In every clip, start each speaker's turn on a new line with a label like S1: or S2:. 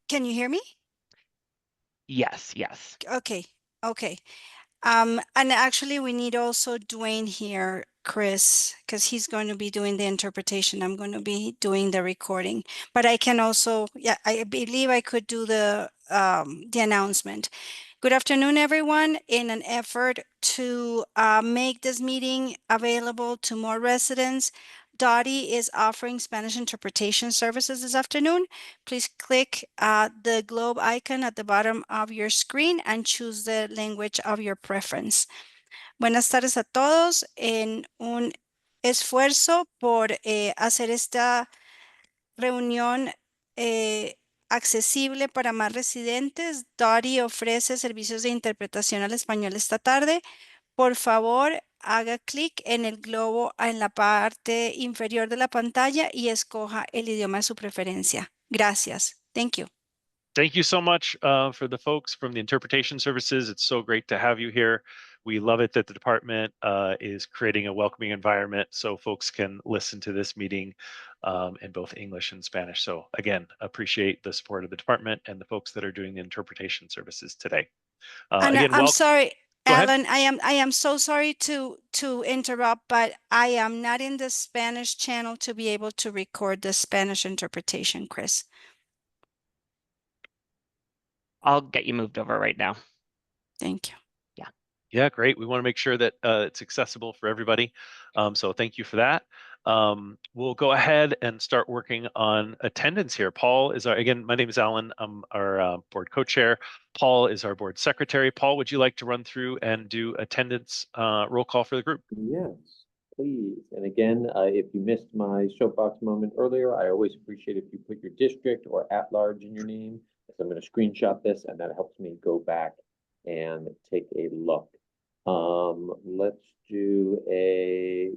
S1: Can you hear me?
S2: Yes, yes.
S1: Okay, okay. And actually we need also Dwayne here, Chris, because he's going to be doing the interpretation. I'm going to be doing the recording. But I can also, yeah, I believe I could do the announcement. Good afternoon, everyone. In an effort to make this meeting available to more residents, DOTI is offering Spanish interpretation services this afternoon. Please click the globe icon at the bottom of your screen and choose the language of your preference. Buenas tardes a todos. En un esfuerzo por hacer esta reunión accesible para más residentes, DOTI ofrece servicios de interpretación al español esta tarde. Por favor, haga clic en el globo en la parte inferior de la pantalla y escoja el idioma de su preferencia. Gracias. Thank you.
S3: Thank you so much for the folks from the interpretation services. It's so great to have you here. We love it that the department is creating a welcoming environment so folks can listen to this meeting in both English and Spanish. So again, appreciate the support of the department and the folks that are doing the interpretation services today.
S1: And
S3: Again,
S1: I'm sorry,
S3: Go ahead.
S1: Alan, I am so sorry to interrupt, but I am not in the Spanish channel to be able to record the Spanish interpretation, Chris.
S2: I'll get you moved over right now.
S1: Thank you.
S2: Yeah.
S3: Yeah, great. We want to make sure that it's accessible for everybody. So thank you for that. We'll go ahead and start working on attendance here. Paul is again, my name is Alan. I'm our board co-chair. Paul is our board secretary. Paul, would you like to run through and do attendance roll call for the group?
S4: Yes, please. And again, if you missed my soapbox moment earlier, I always appreciate if you put your district or at large in your name. So I'm going to screenshot this, and that helps me go back and take a look. Let's do a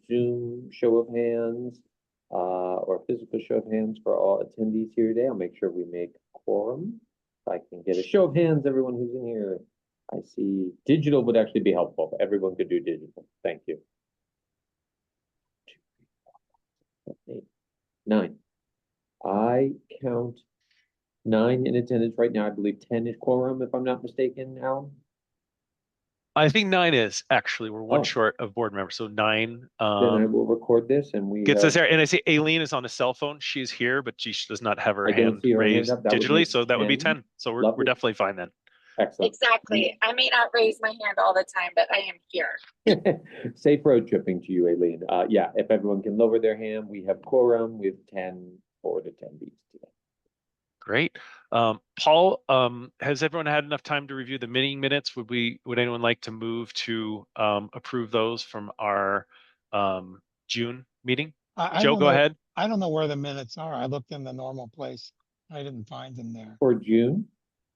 S4: Zoom show of hands or physical show of hands for all attendees here today. I'll make sure we make quorum. If I can get a show of hands, everyone who's in here. I see digital would actually be helpful. Everyone could do digital. Thank you. 2, 3, 4, 5, 6, 7, 8, 9. I count 9 in attendance right now. I believe 10 is quorum, if I'm not mistaken, Alan.
S3: I think 9 is actually. We're one short of board members, so 9.
S4: Then I will record this, and we
S3: gets us there. And I see Aileen is on a cell phone. She's here, but she does not have her hand raised digitally, so that would be 10. So we're definitely fine then.
S4: Excellent.
S5: Exactly. I may not raise my hand all the time, but I am here.
S4: Safe road tripping to you, Aileen. Yeah, if everyone can lower their hand, we have quorum with 10 board attendees today.
S3: Great. Paul, has everyone had enough time to review the meeting minutes? Would anyone like to move to approve those from our June meeting? Joe, go ahead.
S6: I don't know where the minutes are. I looked in the normal place. I didn't find them there.
S4: For June?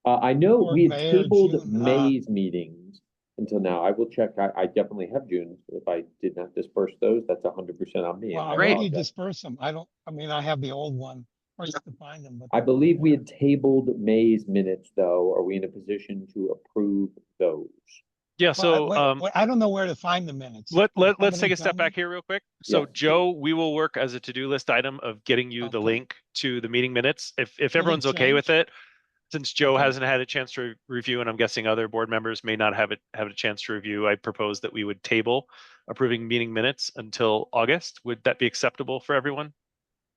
S4: I know we had tabled
S6: June.
S4: May's meetings until now. I will check. I definitely have June. If I did not disperse those, that's 100% on me.
S6: Well, I already dispersed them. I have the old one. I used to find them. But
S4: I believe we had tabled May's minutes, though. Are we in a position to approve those?
S3: Yeah, so
S6: I don't know where to find the minutes.
S3: Let's take a step back here real quick. So
S4: Yes.
S3: Joe, we will work as a to-do list item of getting you the link to the meeting minutes. If everyone's okay with it, since Joe hasn't had a chance to review, and I'm guessing other board members may not have a chance to review, I propose that we would table approving meeting minutes until August. Would that be acceptable for everyone?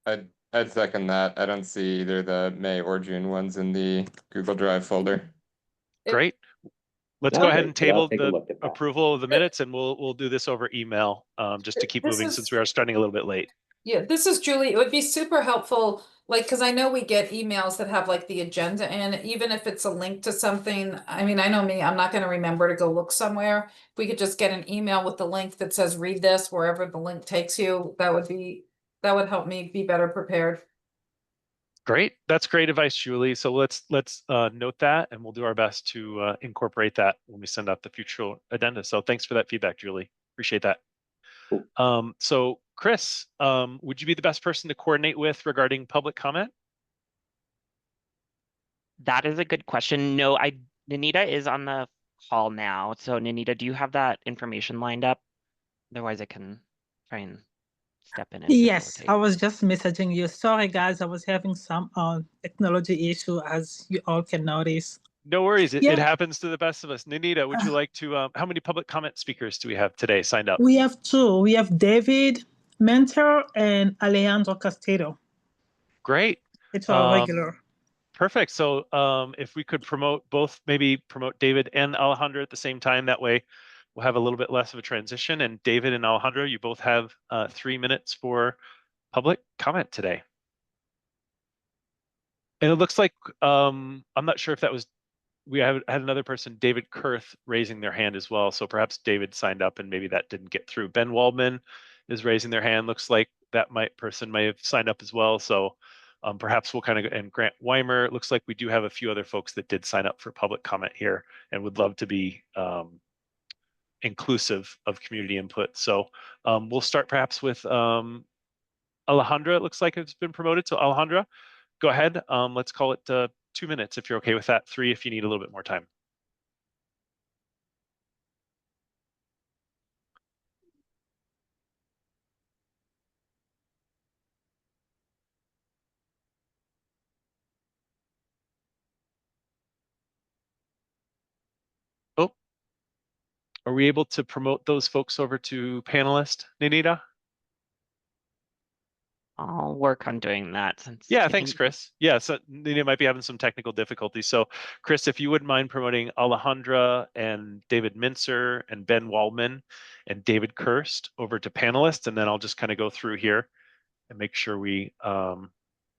S7: I'd second that. I don't see either the May or June ones in the Google Drive folder.
S3: Great. Let's go ahead and table the approval of the minutes, and we'll do this over email just to keep moving since we are starting a little bit late.
S8: Yeah, this is Julie. It would be super helpful, like, because I know we get emails that have like the agenda in, even if it's a link to something. I mean, I know me, I'm not going to remember to go look somewhere. If we could just get an email with the link that says read this wherever the link takes you, that would help me be better prepared.
S3: Great. That's great advice, Julie. So let's note that, and we'll do our best to incorporate that when we send out the future addenda. So thanks for that feedback, Julie. Appreciate that.
S4: Cool.
S3: So Chris, would you be the best person to coordinate with regarding public comment?
S2: That is a good question. No, Nanita is on the call now. So Nanita, do you have that information lined up? Otherwise I can try and step in and
S9: Yes, I
S2: facilitate.
S9: was just messaging you. Sorry, guys, I was having some technology issue, as you all can notice.
S3: No worries. It
S9: Yeah.
S3: happens to the best of us. Ninita, would you like to, how many public comment speakers do we have today signed up?
S9: We have two. We have David Mentor and Alejandro Castillo.
S3: Great.
S9: It's our regular.
S3: Perfect. So if we could promote both, maybe promote David and Alejandro at the same time, that way we'll have a little bit less of a transition. And David and Alejandro, you both have 3 minutes for public comment today. And it looks like, I'm not sure if that was, we had another person, David Kurth, raising their hand as well. So perhaps David signed up and maybe that didn't get through. Ben Waldman is raising their hand. Looks like that person may have signed up as well. So perhaps we'll kind of, and Grant Weimer, it looks like we do have a few other folks that did sign up for public comment here and would love to be inclusive of community input. So we'll start perhaps with Alejandra, it looks like it's been promoted. So Alejandra, go ahead. Let's call it 2 minutes if you're okay with that, 3 if you need a little bit more time. Oh, are we able to promote those folks over to panelist, Ninita?
S2: I'll work on doing that since
S3: Yeah,
S2: I
S3: thanks,
S2: think
S3: Chris. Yeah, so Nina might be having some technical difficulties. So Chris, if you wouldn't mind promoting Alejandra and David Mincer and Ben Waldman and David Kirst over to panelists, and then I'll just kind of go through here and make sure we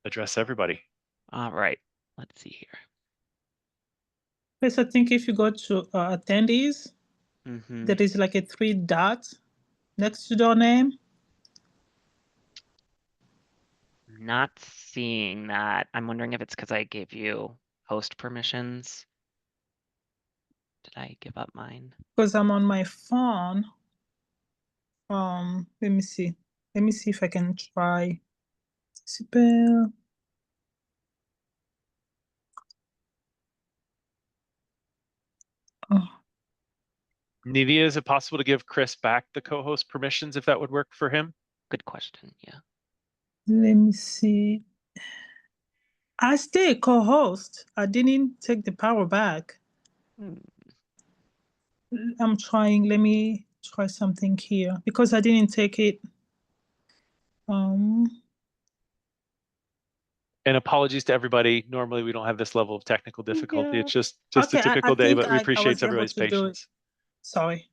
S3: address everybody.
S2: All right, let's see here.
S9: Chris, I think if you go to attendees, there is like a 3 dots next to your name.
S2: Not seeing that. I'm wondering if it's because I gave you host permissions. Did I give up mine?
S9: Because I'm on my phone. Let me see. Let me see if I can try. Spell. Oh.
S3: Nidia, is it possible to give Chris back the co-host permissions if that would work for him?
S2: Good question. Yeah.
S9: Let me see. I stay co-host. I didn't take the power back. I'm trying. Let me try something here because I didn't take it.
S3: And apologies to everybody. Normally we don't have this level of technical difficulty.
S9: Yeah.
S3: It's just
S9: Okay,
S3: a typical day,
S9: think
S3: but we
S9: I
S3: appreciate
S9: was able
S3: everybody's
S9: to do it.
S3: patience.
S9: Sorry.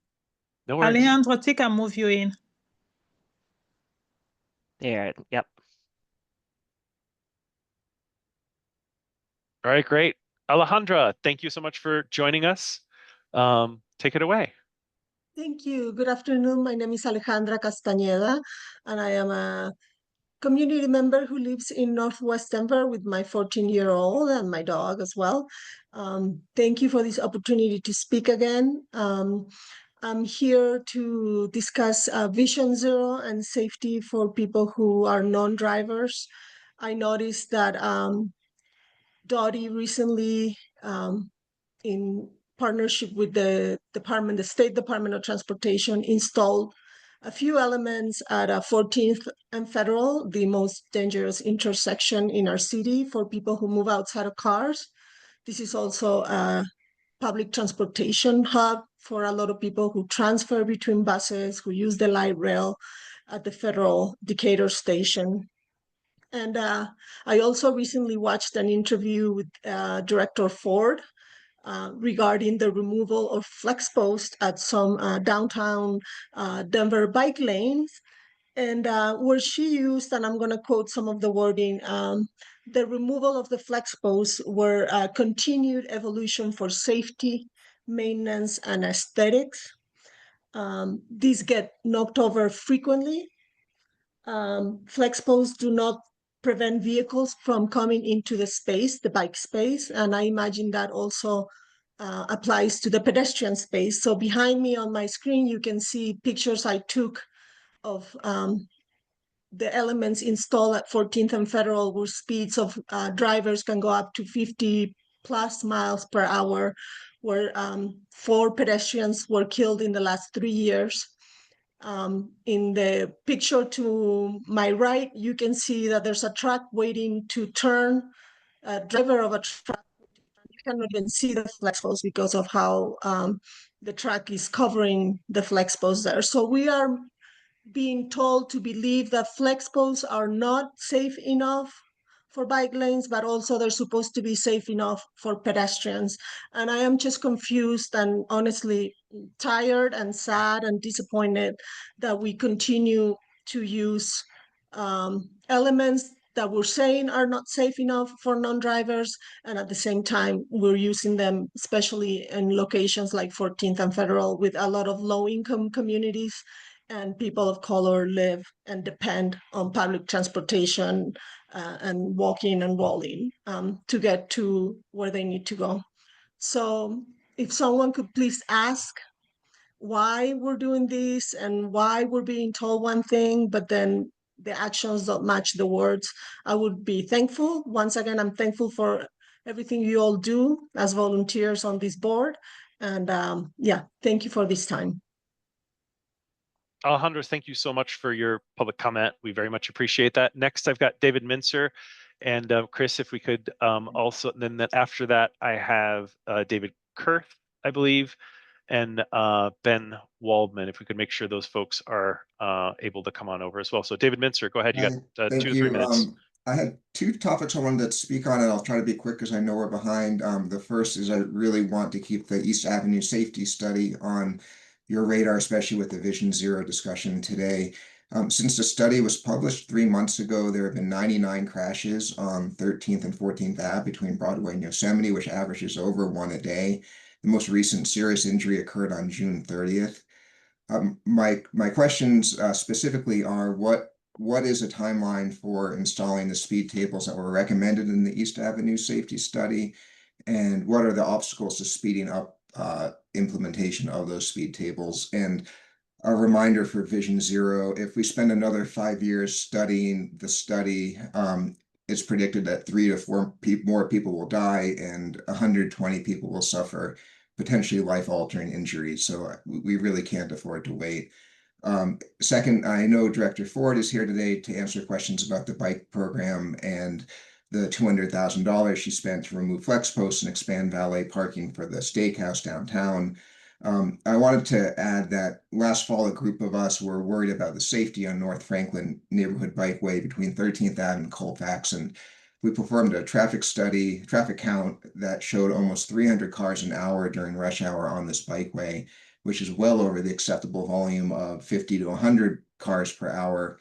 S3: No worries.
S9: Alejandro, I think I move you in.
S2: There. Yep.
S3: All right, great. Alejandra, thank you so much for joining us. Take it away.
S10: Thank you. Good afternoon. My name is Alejandra Castañeda, and I am a community member who lives in Northwest Denver with my 14-year-old and my dog as well. Thank you for this opportunity to speak again. I'm here to discuss Vision Zero and safety for people who are non-drivers. I noticed that DOTI recently, in partnership with the State Department of Transportation, installed a few elements at 14th and Federal, the most dangerous intersection in our city for people who move outside of cars. This is also a public transportation hub for a lot of people who transfer between buses, who use the light rail at the Federal Decatur station. And I also recently watched an interview with Director Ford regarding the removal of flex posts at some downtown Denver bike lanes. And where she used, and I'm going to quote some of the wording, the removal of the flex posts were a continued evolution for safety, maintenance, and aesthetics. These get knocked over frequently. Flex posts do not prevent vehicles from coming into the space, the bike space, and I imagine that also applies to the pedestrian space. So behind me on my screen, you can see pictures I took of the elements installed at 14th and Federal, where speeds of drivers can go up to 50 plus miles per hour, where 4 pedestrians were killed in the last 3 years. In the picture to my right, you can see that there's a truck waiting to turn. A driver of a truck, you cannot even see the flex post because of how the truck is covering the flex post there. So we are being told to believe that flex posts are not safe enough for bike lanes, but also they're supposed to be safe enough for pedestrians. And I am just confused and honestly tired and sad and disappointed that we continue to use elements that we're saying are not safe enough for non-drivers, and at the same time we're using them especially in locations like 14th and Federal with a lot of low-income communities and people of color live and depend on public transportation and walking and rolling to get to where they need to go. So if someone could please ask why we're doing this and why we're being told one thing, but then the actions don't match the words, I would be thankful. Once again, I'm thankful for everything you all do as volunteers on this board. And yeah, thank you for this time.
S3: Alejandro, thank you so much for your public comment. We very much appreciate that. Next, I've got David Mincer and Chris, if we could also, and then after that, I have David Kurth, I believe, and Ben Waldman, if we could make sure those folks are able to come on over as well. So David Mincer, go ahead. You got
S11: Thank
S3: 2 to 3 minutes.
S11: I had 2 topics I wanted to speak on, and I'll try to be quick because I know we're behind. The first is I really want to keep the East Avenue safety study on your radar, especially with the Vision Zero discussion today. Since the study was published 3 months ago, there have been 99 crashes on 13th and 14th Ave between Broadway and Yosemite, which averages over 1 a day. The most recent serious injury occurred on June 30th. My questions specifically are what is a timeline for installing the speed tables that were recommended in the East Avenue safety study? And what are the obstacles to speeding up implementation of those speed tables? And a reminder for Vision Zero, if we spend another 5 years studying the study, it's predicted that 3 to 4 more people will die and 120 people will suffer potentially life-altering injuries. So we really can't afford to wait. Second, I know Director Ford is here today to answer questions about the bike program and the $200,000 she spent to remove flex posts and expand valet parking for the steakhouse downtown. I wanted to add that last fall, a group of us were worried about the safety on North Franklin neighborhood bikeway between 13th Ave and Colfax, and we performed a traffic count that showed almost 300 cars an hour during rush hour on this bikeway, which is well over the acceptable volume of 50 to 100 cars per hour,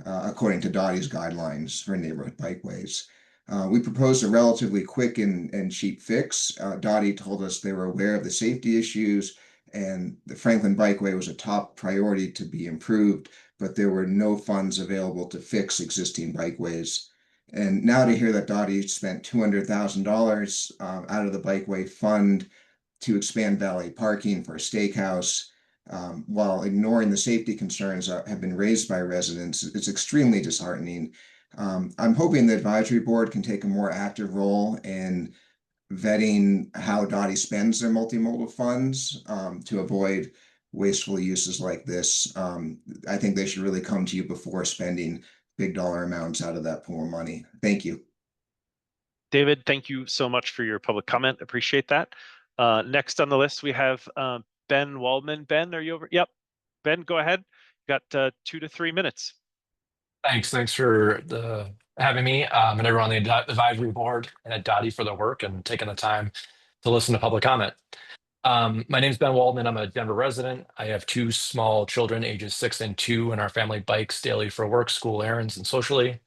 S11: according to DOTI's guidelines for neighborhood bikeways. We proposed a relatively quick and cheap fix. DOTI told us they were aware of the safety issues and the Franklin Bikeway was a top priority to be improved, but there were no funds available to fix existing bikeways. And now to hear that DOTI spent $200,000 out of the bikeway fund to expand valet parking for a steakhouse, while ignoring the safety concerns that have been raised by residents, it's extremely disheartening. I'm hoping the advisory board can take a more active role in vetting how DOTI spends their multimodal funds to avoid wasteful uses like this. I think they should really come to you before spending big dollar amounts out of that pool of money. Thank you.
S3: David, thank you so much for your public comment. Appreciate that. Next on the list, we have Ben Waldman. Ben, are you over? Yep. Ben, go ahead. You got 2 to 3 minutes.
S12: Thanks for having me and everyone on the advisory board and at DOTI for the work and taking the time to listen to public comment. My name is Ben Waldman. I'm a Denver resident. I have 2 small children, ages 6 and 2, and our family bikes daily for work, school errands, and socially.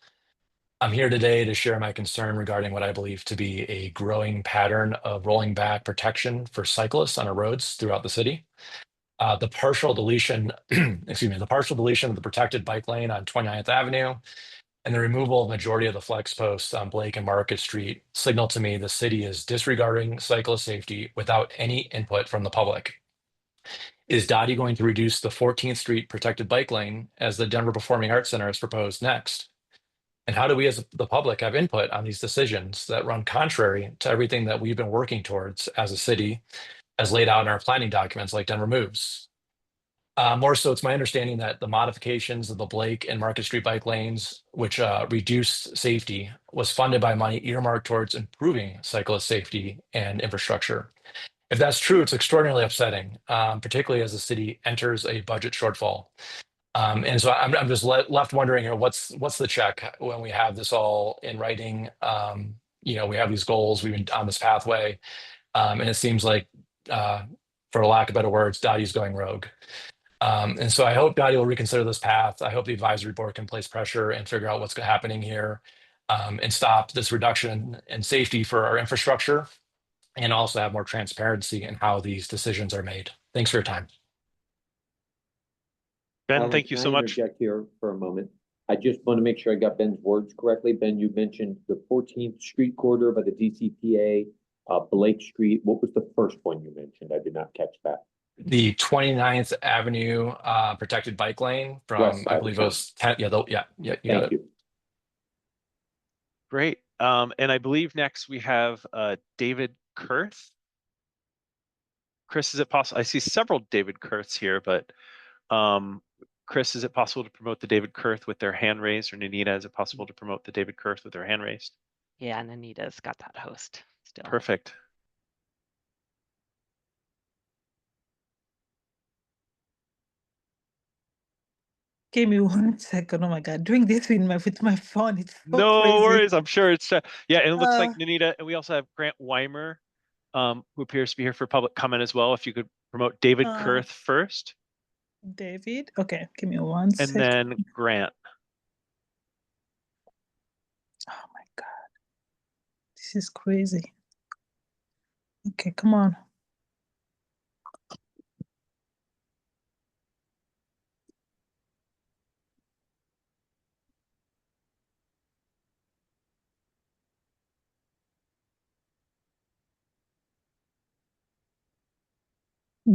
S12: I'm here today to share my concern regarding what I believe to be a growing pattern of rolling back protection for cyclists on our roads throughout the city. The partial deletion, the partial deletion of the protected bike lane on 29th Avenue and the removal of majority of the flex posts on Blake and Market Street signal to me the city is disregarding cyclist safety without any input from the public. Is DOTI going to reduce the 14th Street protected bike lane as the Denver Performing Arts Center has proposed next? And how do we as the public have input on these decisions that run contrary to everything that we've been working towards as a city as laid out in our planning documents like Denver Moves? More so, it's my understanding that the modifications of the Blake and Market Street bike lanes, which reduced safety, was funded by money earmarked towards improving cyclist safety and infrastructure. If that's true, it's extraordinarily upsetting, particularly as the city enters a budget shortfall. And so I'm just left wondering, what's the check when we have this all in writing? We have these goals, we've been on this pathway, and it seems like, for lack of better words, DOTI's going rogue. And so I hope DOTI will reconsider this path. I hope the advisory board can place pressure and figure out what's happening here, and stop this reduction in safety for our infrastructure, and also have more transparency in how these decisions are made. Thanks for your time.
S3: Ben,
S4: Alan,
S3: thank you
S4: can
S3: so
S4: I
S3: much.
S4: interject here for a moment? I just want to make sure I got Ben's words correctly. Ben, you mentioned the 14th Street corridor by the DCPA, Blake Street. What was the first one you mentioned? I did not catch that.
S12: The 29th Avenue protected bike lane from,
S4: West
S12: I
S4: side
S12: believe
S4: of
S12: it was 10. Yeah, you got
S4: Thank
S12: it.
S4: you.
S3: Great. And I believe next we have David Kurth. Chris, is it possible? I see several David Kurths here, but Chris, is it possible to promote the David Kurth with their hand raised? Or Nanita, is it possible to promote the David Kurth with their hand raised?
S2: Yeah, Nanita's got that host still.
S3: Perfect.
S9: Give me 1 second. Oh my God, doing this with my phone, it's so
S3: No
S9: crazy.
S3: worries. I'm sure it's yeah, and it looks like Nanita, and we also have Grant Weimer, who appears to be here for public comment as well. If you could promote David Kurth first.
S9: David, okay, give me 1
S3: And
S9: second.
S3: then Grant.
S9: Oh my God, this is crazy. Okay, come on.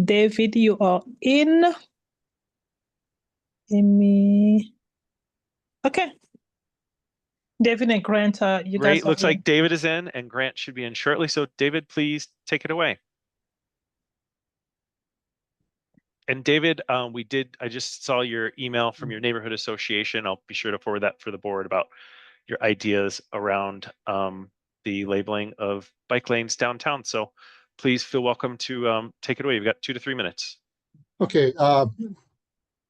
S9: David, you are in. Amy. Okay. David and Grant, you guys
S3: Great.
S9: are
S3: Looks
S9: in.
S3: like David is in and Grant should be in shortly. So David, please take it away. And David, I just saw your email from your neighborhood association. I'll be sure to forward that for the board about your ideas around the labeling of bike lanes downtown. So please feel welcome to take it away. You've got 2 to 3 minutes.
S13: Okay, I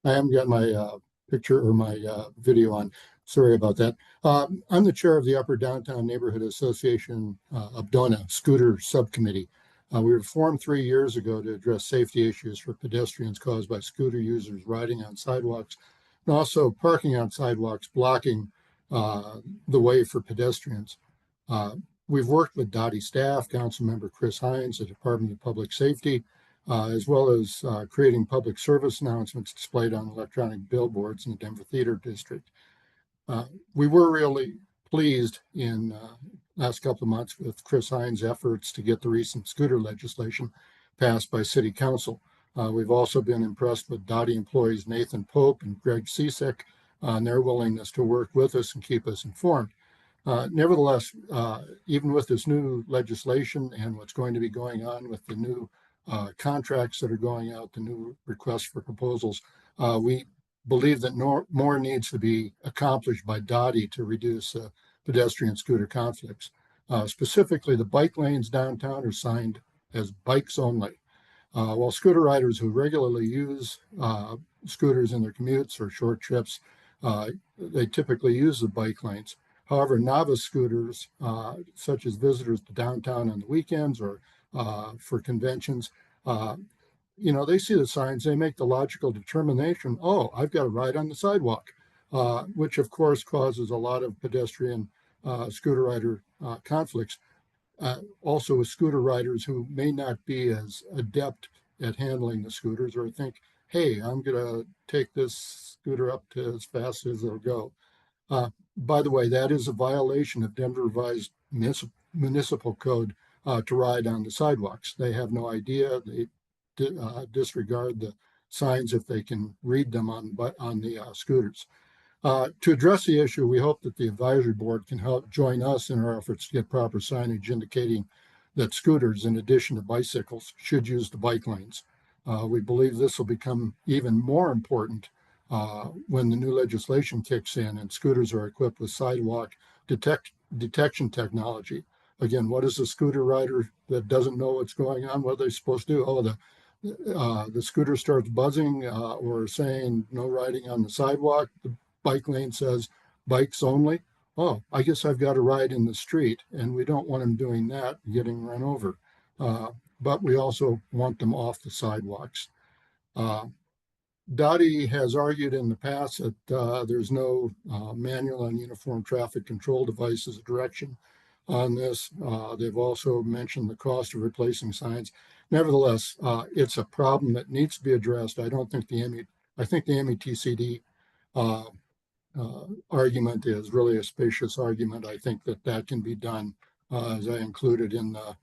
S13: haven't got my picture or my video on. Sorry about that. I'm the chair of the Upper Downtown Neighborhood Association Abdona Scooter Subcommittee. We were formed 3 years ago to address safety issues for pedestrians caused by scooter users riding on sidewalks and also parking on sidewalks, blocking the way for pedestrians. We've worked with DOTI staff, Councilmember Chris Hines, the Department of Public Safety, as well as creating public service announcements displayed on electronic billboards in the Denver Theater District. We were really pleased in last couple of months with Chris Hines' efforts to get the recent scooter legislation passed by City Council. We've also been impressed with DOTI employees Nathan Pope and Greg Cisick on their willingness to work with us and keep us informed. Nevertheless, even with this new legislation and what's going to be going on with the new contracts that are going out, the new requests for proposals, we believe that more needs to be accomplished by DOTI to reduce pedestrian scooter conflicts. Specifically, the bike lanes downtown are signed as bikes only. While scooter riders who regularly use scooters in their commutes or short trips, they typically use the bike lanes. However, novice scooters, such as visitors to downtown on the weekends or for conventions, they see the signs, they make the logical determination, oh, I've got to ride on the sidewalk, which of course causes a lot of pedestrian scooter rider conflicts. Also with scooter riders who may not be as adept at handling the scooters or think, hey, I'm going to take this scooter up to as fast as it'll go. By the way, that is a violation of Denver Revised Municipal Code to ride on the sidewalks. They have no idea. They disregard the signs if they can read them on the scooters. To address the issue, we hope that the advisory board can help join us in our efforts to get proper signage indicating that scooters, in addition to bicycles, should use the bike lanes. We believe this will become even more important when the new legislation kicks in and scooters are equipped with sidewalk detection technology. Again, what is a scooter rider that doesn't know what's going on? What are they supposed to do? Oh, the scooter starts buzzing or saying no riding on the sidewalk. The bike lane says bikes only. Oh, I guess I've got to ride in the street, and we don't want them doing that, getting run over. But we also want them off the sidewalks. DOTI has argued in the past that there's no manual on uniform traffic control devices direction on this. They've also mentioned the cost of replacing signs. Nevertheless, it's a problem that needs to be addressed. I think the METCD argument is really a spacious argument. I think that can be done as I included in the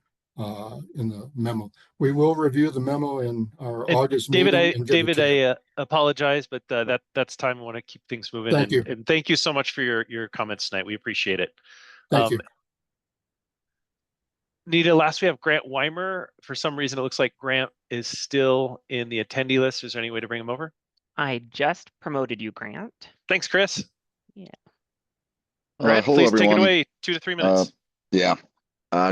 S13: memo. We will review the memo in our August
S3: David,
S13: meeting.
S3: I apologize, but that's time. I want to keep things moving.
S13: Thank you.
S3: And thank you so much for your comments tonight. We appreciate it.
S13: Thank you.
S3: Nita, last we have Grant Weimer. For some reason, it looks like Grant is still in the attendee list. Is there any way to bring him over?
S2: I just promoted you, Grant.
S3: Thanks, Chris.
S2: Yeah.
S3: Grant,
S14: hello,
S3: please
S14: everyone.
S3: take it away. 2 to 3 minutes.
S14: Yeah.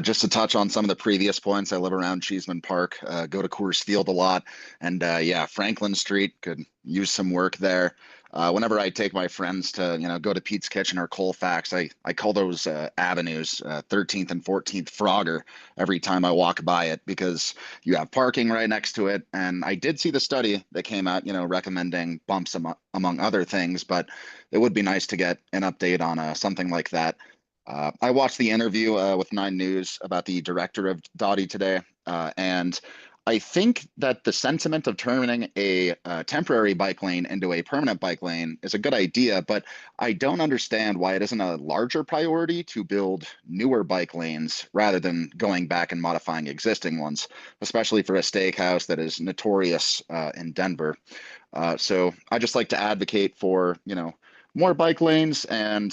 S14: Just to touch on some of the previous points, I live around Cheeseman Park, go to Coors Field a lot, and yeah, Franklin Street could use some work there. Whenever I take my friends to, go to Pete's Kitchen or Colfax, I call those avenues 13th and 14th Frogger every time I walk by it, because you have parking right next to it. And I did see the study that came out, recommending bumps among other things, but it would be nice to get an update on something like that. I watched the interview with 9 News about the director of DOTI today, and I think that the sentiment of turning a temporary bike lane into a permanent bike lane is a good idea, but I don't understand why it isn't a larger priority to build newer bike lanes rather than going back and modifying existing ones, especially for a steakhouse that is notorious in Denver. So I just like to advocate for, more bike lanes and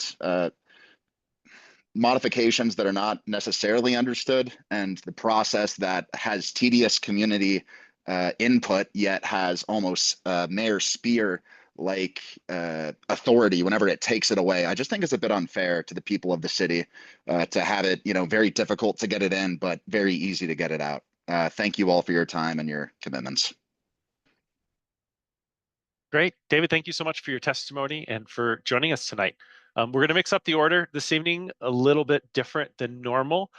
S14: modifications that are not necessarily understood, and the process that has tedious community input yet has almost Mayor Spear like authority whenever it takes it away. I just think it's a bit unfair to the people of the city to have it, very difficult to get it in, but very easy to get it out. Thank you all for your time and your commitments.
S3: Great. David, thank you so much for your testimony and for joining us tonight. We're going to mix up the order this evening a little bit different than normal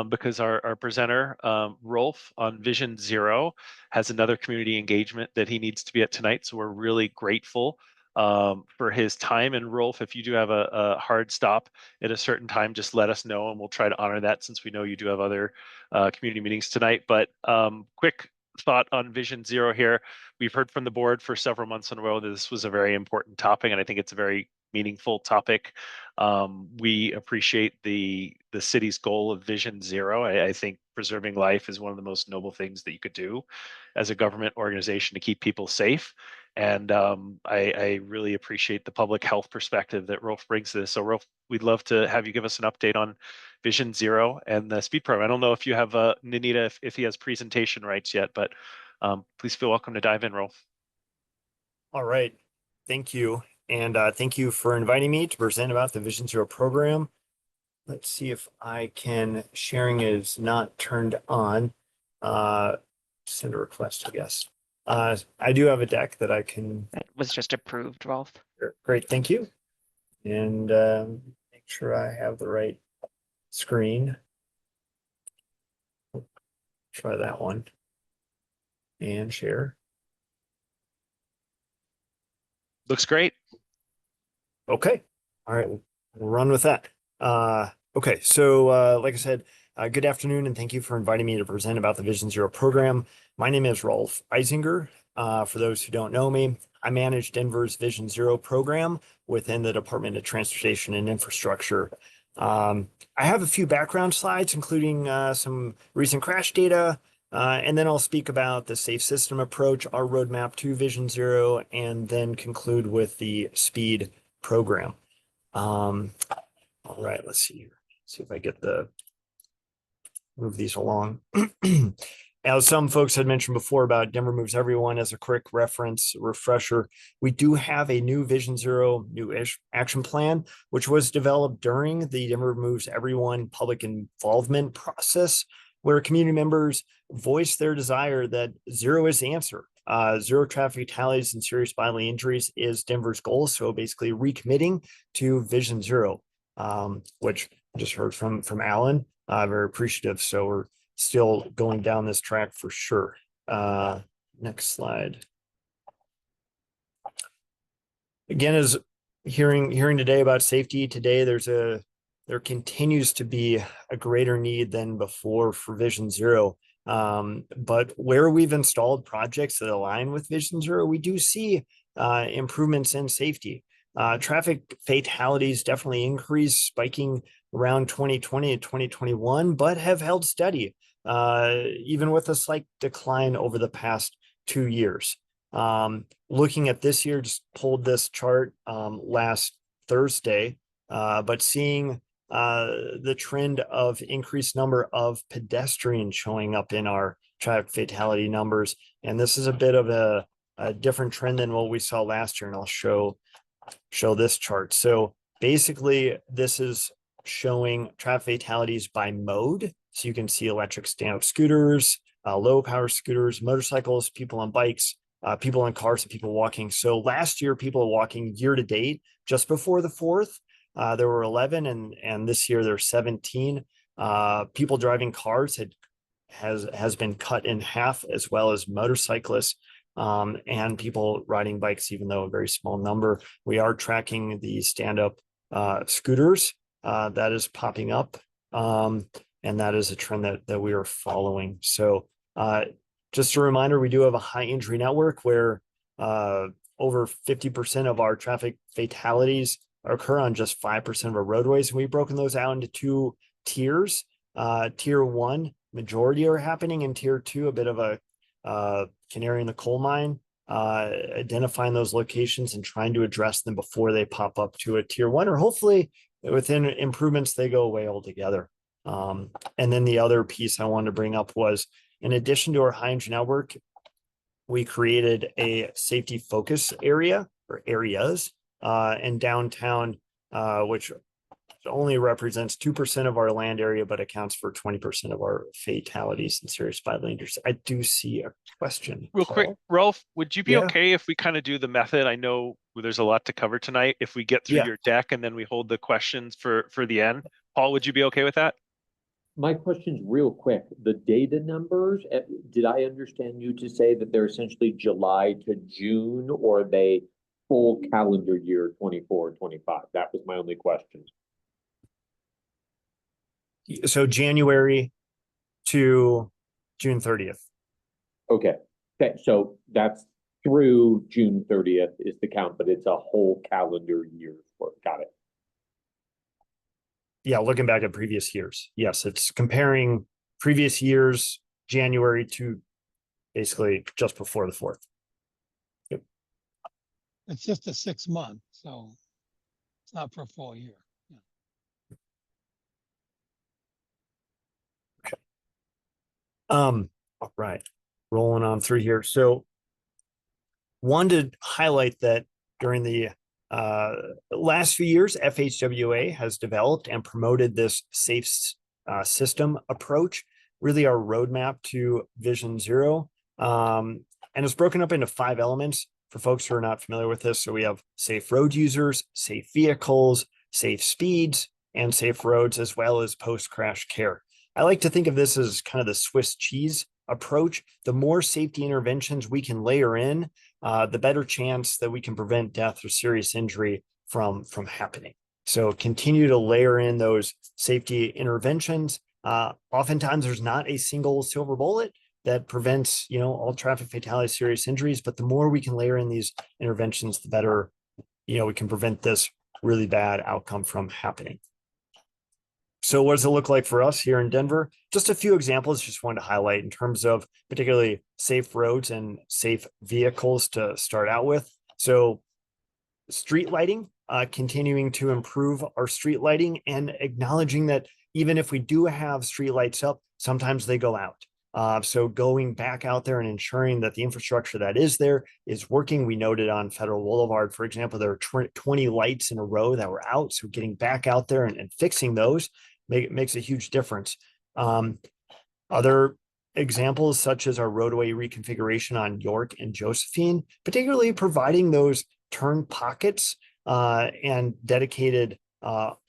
S3: because our presenter, Rolf on Vision Zero, has another community engagement that he needs to be at tonight. So we're really grateful for his time. And Rolf, if you do have a hard stop at a certain time, just let us know and we'll try to honor that, since we know you do have other community meetings tonight. But quick thought on Vision Zero here. We've heard from the board for several months in a row that this was a very important topic, and I think it's a very meaningful topic. We appreciate the city's goal of Vision Zero. I think preserving life is one of the most noble things that you could do as a government organization to keep people safe. And I really appreciate the public health perspective that Rolf brings to this. So Rolf, we'd love to have you give us an update on Vision Zero and the speed program. I don't know if you have Nanita, if he has presentation rights yet, but please feel welcome to dive in, Rolf.
S15: All right, thank you. And thank you for inviting me to present about the Vision Zero program. Let's see if I can, sharing is not turned on. Send a request, I guess. I do have a deck that I can.
S2: That was just approved, Rolf.
S15: Great, thank you. And make sure I have the right screen. Try that one. And share.
S3: Looks great.
S15: Okay. All right. We'll run with that. Okay. So, like I said, good afternoon, and thank you for inviting me to present about the Vision Zero program. My name is Rolf Eisinger. For those who don't know me, I manage Denver's Vision Zero program within the Department of Transportation and Infrastructure. I have a few background slides, including some recent crash data, and then I'll speak about the safe system approach, our roadmap to Vision Zero, and then conclude with the speed program. All right, let's see here. See if I get move these along. as some folks had mentioned before about Denver Moves Everyone, as a quick reference refresher, we do have a new Vision Zero new-ish action plan, which was developed during the Denver Moves Everyone public involvement process, where community members voiced their desire that zero is the answer. Zero traffic fatalities and serious bodily injuries is Denver's goal. So basically recommitting to Vision Zero, which I just heard from Alan. Very appreciative. So we're still going down this track for sure. Next slide. Again, as hearing today about safety today, there continues to be a greater need than before for Vision Zero. But where we've installed projects that align with Vision Zero, we do see improvements in safety. Traffic fatalities definitely increased, spiking around 2020 and 2021, but have held steady, even with a slight decline over the past 2 years. Looking at this year, just pulled this chart last Thursday, but seeing the trend of increased number of pedestrians showing up in our traffic fatality numbers. And this is a bit of a different trend than what we saw last year. And I'll show this chart. So basically, this is showing traffic fatalities by mode. So you can see electric stand-up scooters, low power scooters, motorcycles, people on bikes, people in cars, and people walking. So last year, people walking year to date, just before the 4th, there were 11, and this year there's 17. People driving cars has been cut in half, as well as motorcyclists and people riding bikes, even though a very small number. We are tracking the stand-up scooters that is popping up, and that is a trend that we are following. So just a reminder, we do have a high injury network where over 50% of our traffic fatalities occur on just 5% of our roadways. And we've broken those out into 2 tiers. Tier 1, majority are happening, and Tier 2, a bit of a canary in the coal mine, identifying those locations and trying to address them before they pop up to a Tier 1, or hopefully within improvements, they go away altogether. And then the other piece I wanted to bring up was, in addition to our high injury network, we created a safety focus area or areas in downtown, which only represents 2% of our land area, but accounts for 20% of our fatalities and serious bodily injuries. I do see a question.
S3: Real
S15: Paul?
S3: quick, Ralph, would you be
S15: Yeah.
S3: okay if we kind of do the method? I know there's a lot to cover tonight. If we get through
S15: Yeah.
S3: your deck and then we hold the questions for the end. Paul, would you be okay with that?
S4: My question's real quick. The data numbers, did I understand you to say that they're essentially July to June, or are they full calendar year 24, 25? That was my only question.
S15: So January to June 30th.
S4: Okay. Okay. So that's through June 30th is the count, but it's a whole calendar year worth. Got it.
S15: Yeah, looking back at previous years. Yes, it's comparing previous years, January to basically just before the 4th. Yep.
S6: It's just a 6 month, so it's not for a full year.
S15: All right, rolling on through here. So wanted to highlight that during the last few years, FHWA has developed and promoted this safe system approach, really our roadmap to Vision Zero. And it's broken up into 5 elements for folks who are not familiar with this. So we have safe road users, safe vehicles, safe speeds, and safe roads, as well as post-crash care. I like to think of this as kind of the Swiss cheese approach. The more safety interventions we can layer in, the better chance that we can prevent death or serious injury from happening. So continue to layer in those safety interventions. Oftentimes there's not a single silver bullet that prevents, all traffic fatalities, serious injuries, but the more we can layer in these interventions, the better, we can prevent this really bad outcome from happening. So what does it look like for us here in Denver? Just a few examples, just wanted to highlight in terms of particularly safe roads and safe vehicles to start out with. So street lighting, continuing to improve our street lighting and acknowledging that even if we do have street lights up, sometimes they go out. So going back out there and ensuring that the infrastructure that is there is working. We noted on Federal Boulevard, for example, there are 20 lights in a row that were out. So getting back out there and fixing those makes a huge difference. Other examples, such as our roadway reconfiguration on York and Josephine, particularly providing those turn pockets and dedicated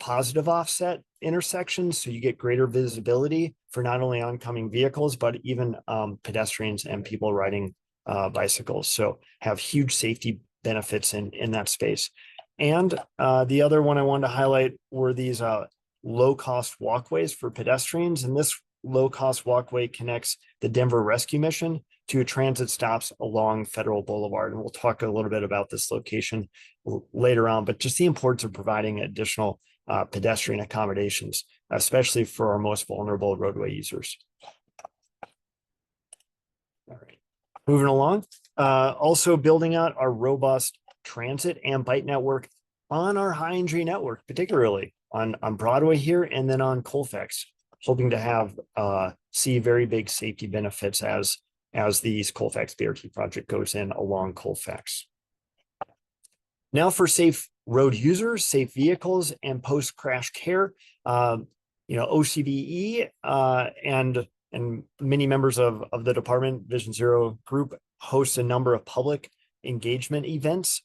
S15: positive offset intersections, so you get greater visibility for not only oncoming vehicles, but even pedestrians and people riding bicycles. So have huge safety benefits in that space. And the other one I wanted to highlight were these low-cost walkways for pedestrians. And this low-cost walkway connects the Denver Rescue Mission to transit stops along Federal Boulevard. And we'll talk a little bit about this location later on, but just the importance of providing additional pedestrian accommodations, especially for our most vulnerable roadway users. All right, moving along. Also building out our robust transit and bike network on our high entry network, particularly on Broadway here and then on Colfax, hoping to have see very big safety benefits as the East Colfax BRT project goes in along Colfax. Now for safe road users, safe vehicles, and post-crash care, OCBE and many members of the department, Vision Zero group, hosts a number of public engagement events,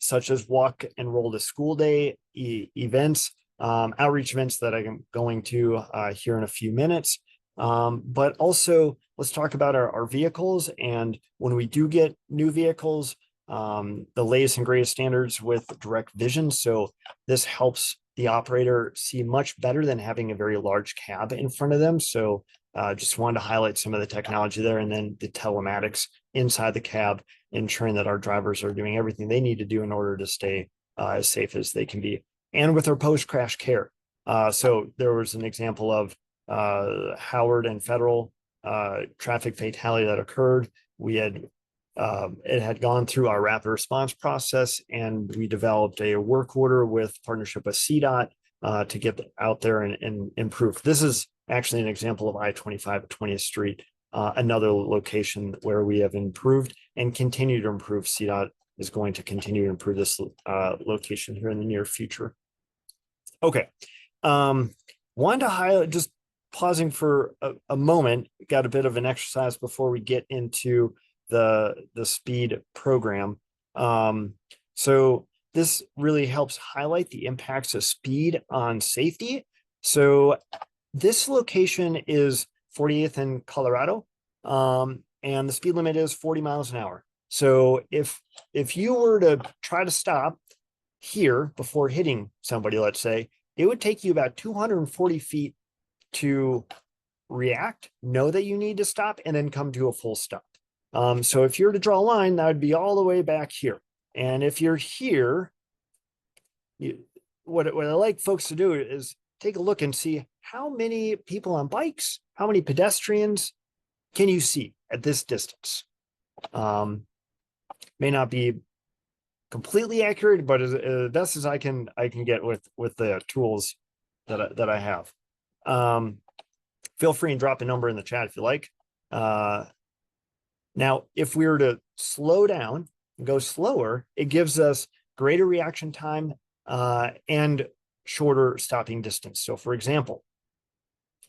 S15: such as Walk and Roll to School Day events, outreach events that I'm going to here in a few minutes. But also, let's talk about our vehicles. And when we do get new vehicles, the latest and greatest standards with direct vision. So this helps the operator see much better than having a very large cab in front of them. So just wanted to highlight some of the technology there, and then the telematics inside the cab, ensuring that our drivers are doing everything they need to do in order to stay as safe as they can be. And with our post-crash care. So there was an example of Howard and Federal traffic fatality that occurred. We had it had gone through our rapid response process, and we developed a work order with partnership with CDOT to get out there and improve. This is actually an example of I-25 at 20th Street, another location where we have improved and continue to improve. CDOT is going to continue to improve this location here in the near future. Okay, wanted to highlight, just pausing for a moment, got a bit of an exercise before we get into the speed program. So this really helps highlight the impacts of speed on safety. So this location is 48th and Colorado, and the speed limit is 40 miles an hour. So if you were to try to stop here before hitting somebody, let's say, it would take you about 240 feet to react, know that you need to stop, and then come to a full stop. So if you were to draw a line, that would be all the way back here. And if you're here, what I like folks to do is take a look and see how many people on bikes, how many pedestrians can you see at this distance. May not be completely accurate, but as best as I can get with the tools that I have. Feel free and drop a number in the chat if you like. Now, if we were to slow down and go slower, it gives us greater reaction time and shorter stopping distance. So for example,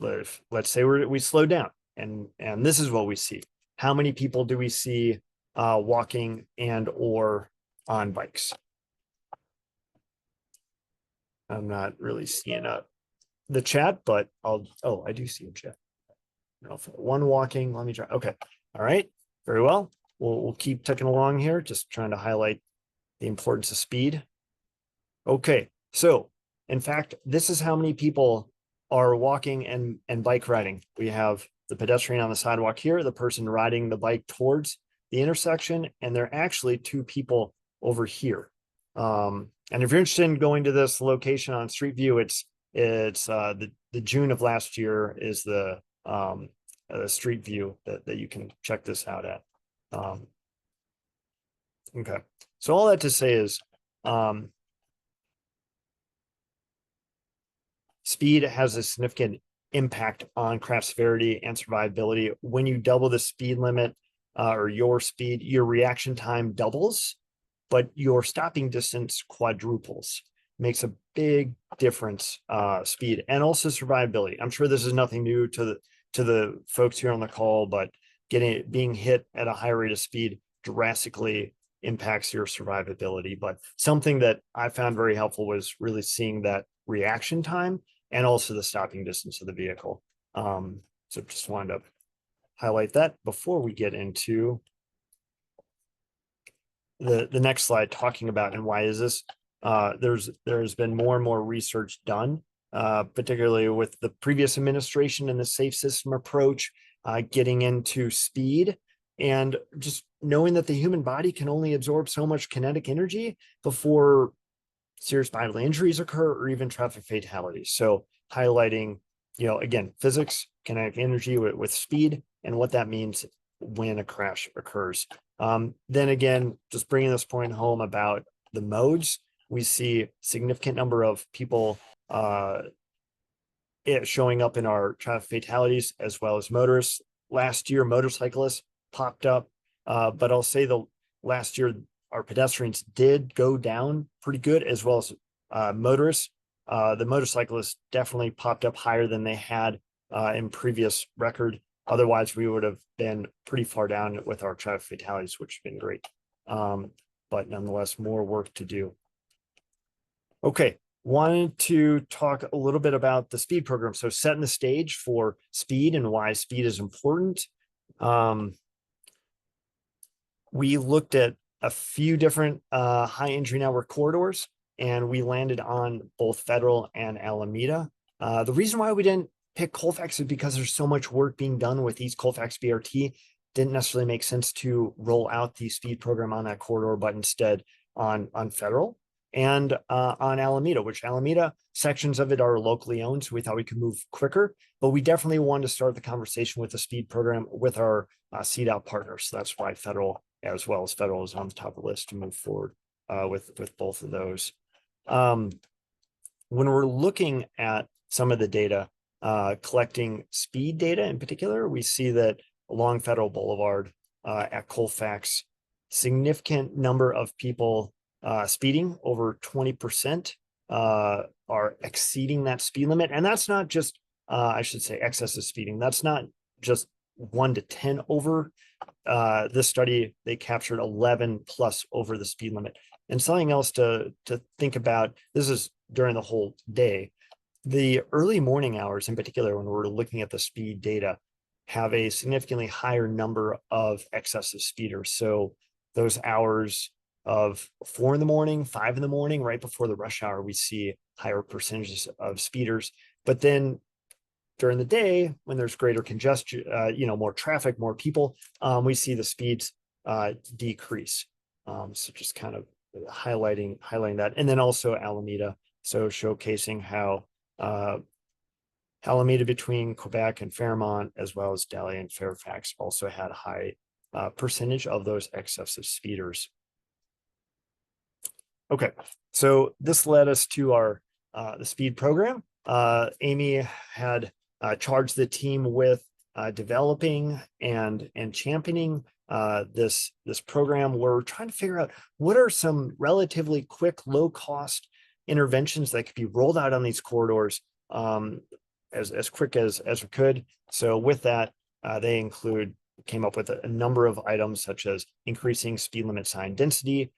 S15: let's say we slow down and this is what we see. How many people do we see walking and or on bikes? I'm not really seeing the chat, but I do see a chat. One walking, let me try. Okay, all right, very well. We'll keep ticking along here, just trying to highlight the importance of speed. Okay, so in fact, this is how many people are walking and bike riding. We have the pedestrian on the sidewalk here, the person riding the bike towards the intersection, and there are actually two people over here. And if you're interested in going to this location on Street View, it's the June of last year is the Street View that you can check this out at. Okay, so all that to say is speed has a significant impact on crash severity and survivability. When you double the speed limit or your speed, your reaction time doubles, but your stopping distance quadruples. Makes a big difference, speed and also survivability. I'm sure this is nothing new to the folks here on the call, but being hit at a high rate of speed drastically impacts your survivability. But something that I found very helpful was really seeing that reaction time and also the stopping distance of the vehicle. So just wanted to highlight that before we get into the next slide, talking about and why is this. There's been more and more research done, particularly with the previous administration and the safe system approach, getting into speed and just knowing that the human body can only absorb so much kinetic energy before serious bodily injuries occur or even traffic fatalities. So highlighting, again, physics, kinetic energy with speed and what that means when a crash occurs. Then again, just bringing this point home about the modes, we see significant number of people showing up in our traffic fatalities as well as motorists. Last year, motorcyclists popped up, but I'll say the last year, our pedestrians did go down pretty good, as well as motorists. The motorcyclists definitely popped up higher than they had in previous record. Otherwise, we would have been pretty far down with our traffic fatalities, which has been great. But nonetheless, more work to do. Okay, wanted to talk a little bit about the speed program. So setting the stage for speed and why speed is important. We looked at a few different high injury network corridors, and we landed on both Federal and Alameda. The reason why we didn't pick Colfax is because there's so much work being done with East Colfax BRT. Didn't necessarily make sense to roll out the speed program on that corridor, but instead on Federal and on Alameda, which Alameda sections of it are locally owned. So we thought we could move quicker, but we definitely wanted to start the conversation with the speed program with our CDOT partners. So that's why Federal, as well as Federal, is on the top of the list to move forward with both of those. When we're looking at some of the data, collecting speed data in particular, we see that along Federal Boulevard at Colfax, significant number of people speeding, over 20% are exceeding that speed limit. And that's not just, I should say, excessive speeding. That's not just 1 to 10 over. This study, they captured 11 plus over the speed limit. And something else to think about, this is during the whole day. The early morning hours in particular, when we're looking at the speed data, have a significantly higher number of excessive speeders. So those hours of 4 in the morning, 5 in the morning, right before the rush hour, we see higher percentages of speeders. But then during the day, when there's greater congestion, more traffic, more people, we see the speeds decrease. So just kind of highlighting that. And then also Alameda, so showcasing how Alameda between Quebec and Fairmont, as well as Delhi and Fairfax, also had a high percentage of those excessive speeders. Okay, so this led us to our the speed program. Amy had charged the team with developing and championing this program. We're trying to figure out what are some relatively quick, low cost interventions that could be rolled out on these corridors as quick as we could. So with that, they came up with a number of items such as increasing speed limit sign density,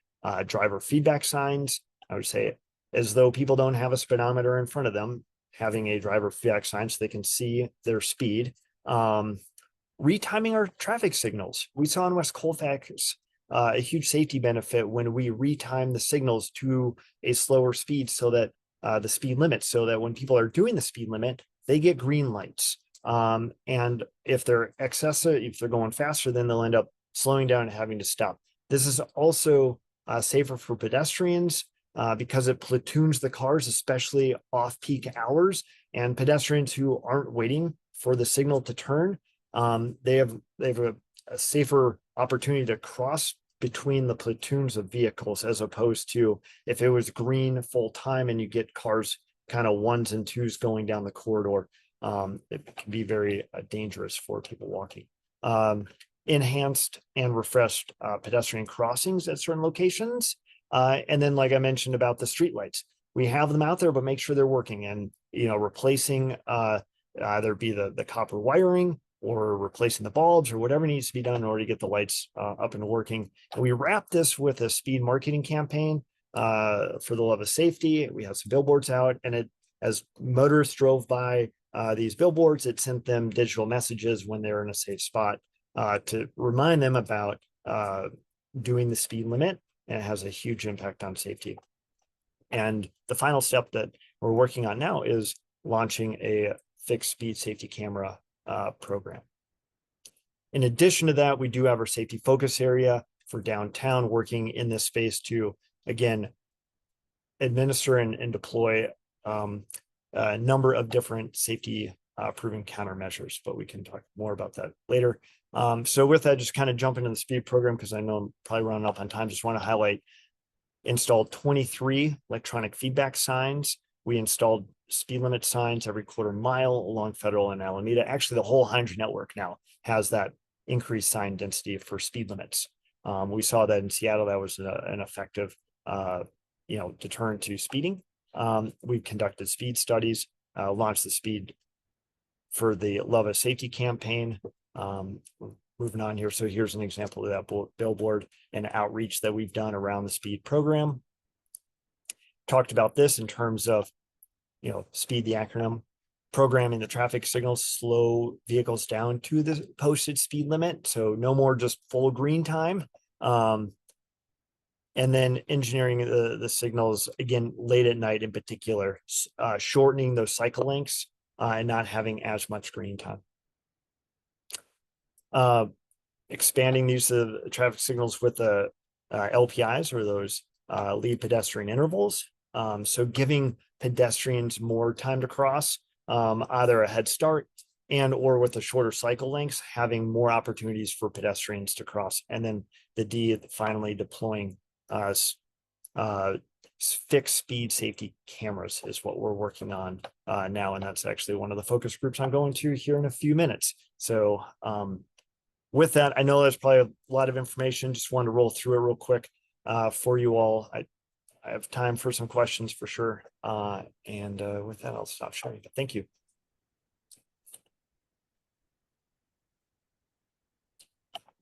S15: driver feedback signs. I would say, as though people don't have a speedometer in front of them, having a driver feedback sign so they can see their speed. Retiming our traffic signals. We saw in West Colfax a huge safety benefit when we retime the signals to a slower speed, so that the speed limit, so that when people are doing the speed limit, they get green lights. And if they're excessive, if they're going faster, then they'll end up slowing down and having to stop. This is also safer for pedestrians because it platoons the cars, especially off-peak hours, and pedestrians who aren't waiting for the signal to turn, they have a safer opportunity to cross between the platoons of vehicles, as opposed to if it was green full time and you get cars kind of ones and twos going down the corridor. it can be very dangerous for people walking. Enhanced and refreshed pedestrian crossings at certain locations. And then, like I mentioned about the streetlights, we have them out there, but make sure they're working, and, you know, replacing either be the copper wiring or replacing the bulbs or whatever needs to be done in order to get the lights up and working. And we wrap this with a speed marketing campaign for the love of safety. We have some billboards out, and as motorists drove by these billboards, it sent them digital messages when they're in a safe spot to remind them about doing the speed limit, and it has a huge impact on safety. And the final step that we're working on now is launching a fixed speed safety camera program. In addition to that, we do have our safety focus area for downtown, working in this space to, again, administer and deploy a number of different safety proven countermeasures, but we can talk more about that later. So with that, just kind of jump into the speed program, because I know I'm probably running up on time. Just want to highlight, installed 23 electronic feedback signs. We installed speed limit signs every quarter mile along Federal and Alameda. Actually, the whole Hydra network now has that increased sign density for speed limits. We saw that in Seattle. That was an effective, deterrent to speeding. We've conducted speed studies, launched the speed for the Love of Safety campaign. Moving on here. So here's an example of that billboard and outreach that we've done around the speed program. Talked about this in terms of, speed, the acronym, programming the traffic signals, slow vehicles down to the posted speed limit. So no more just full green time. And then engineering the signals, again, late at night in particular, shortening those cycle lengths and not having as much green time. Expanding the use of traffic signals with the LPIs, or those lead pedestrian intervals. So giving pedestrians more time to cross, either a head start and or with the shorter cycle lengths, having more opportunities for pedestrians to cross. And then the D, finally deploying fixed speed safety cameras is what we're working on now. And that's actually one of the focus groups I'm going to here in a few minutes. So with that, I know there's probably a lot of information. Just wanted to roll through it real quick for you all. I have time for some questions for sure. And with that, I'll stop sharing. But thank you.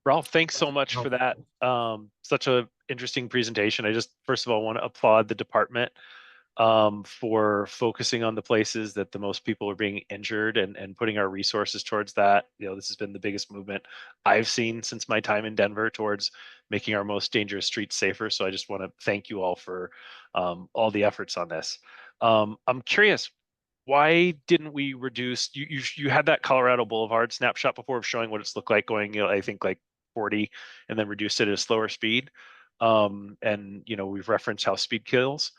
S3: Ralph, thanks so much for that. Such an interesting presentation. I just, first of all, want to applaud the department for focusing on the places that the most people are being injured and putting our resources towards that. This has been the biggest movement I've seen since my time in Denver towards making our most dangerous streets safer. So I just want to thank you all for all the efforts on this. I'm curious, why didn't we reduce, you had that Colorado Boulevard snapshot before of showing what it's looked like going, I think like 40 and then reduced it at a slower speed. And we've referenced how speed kills.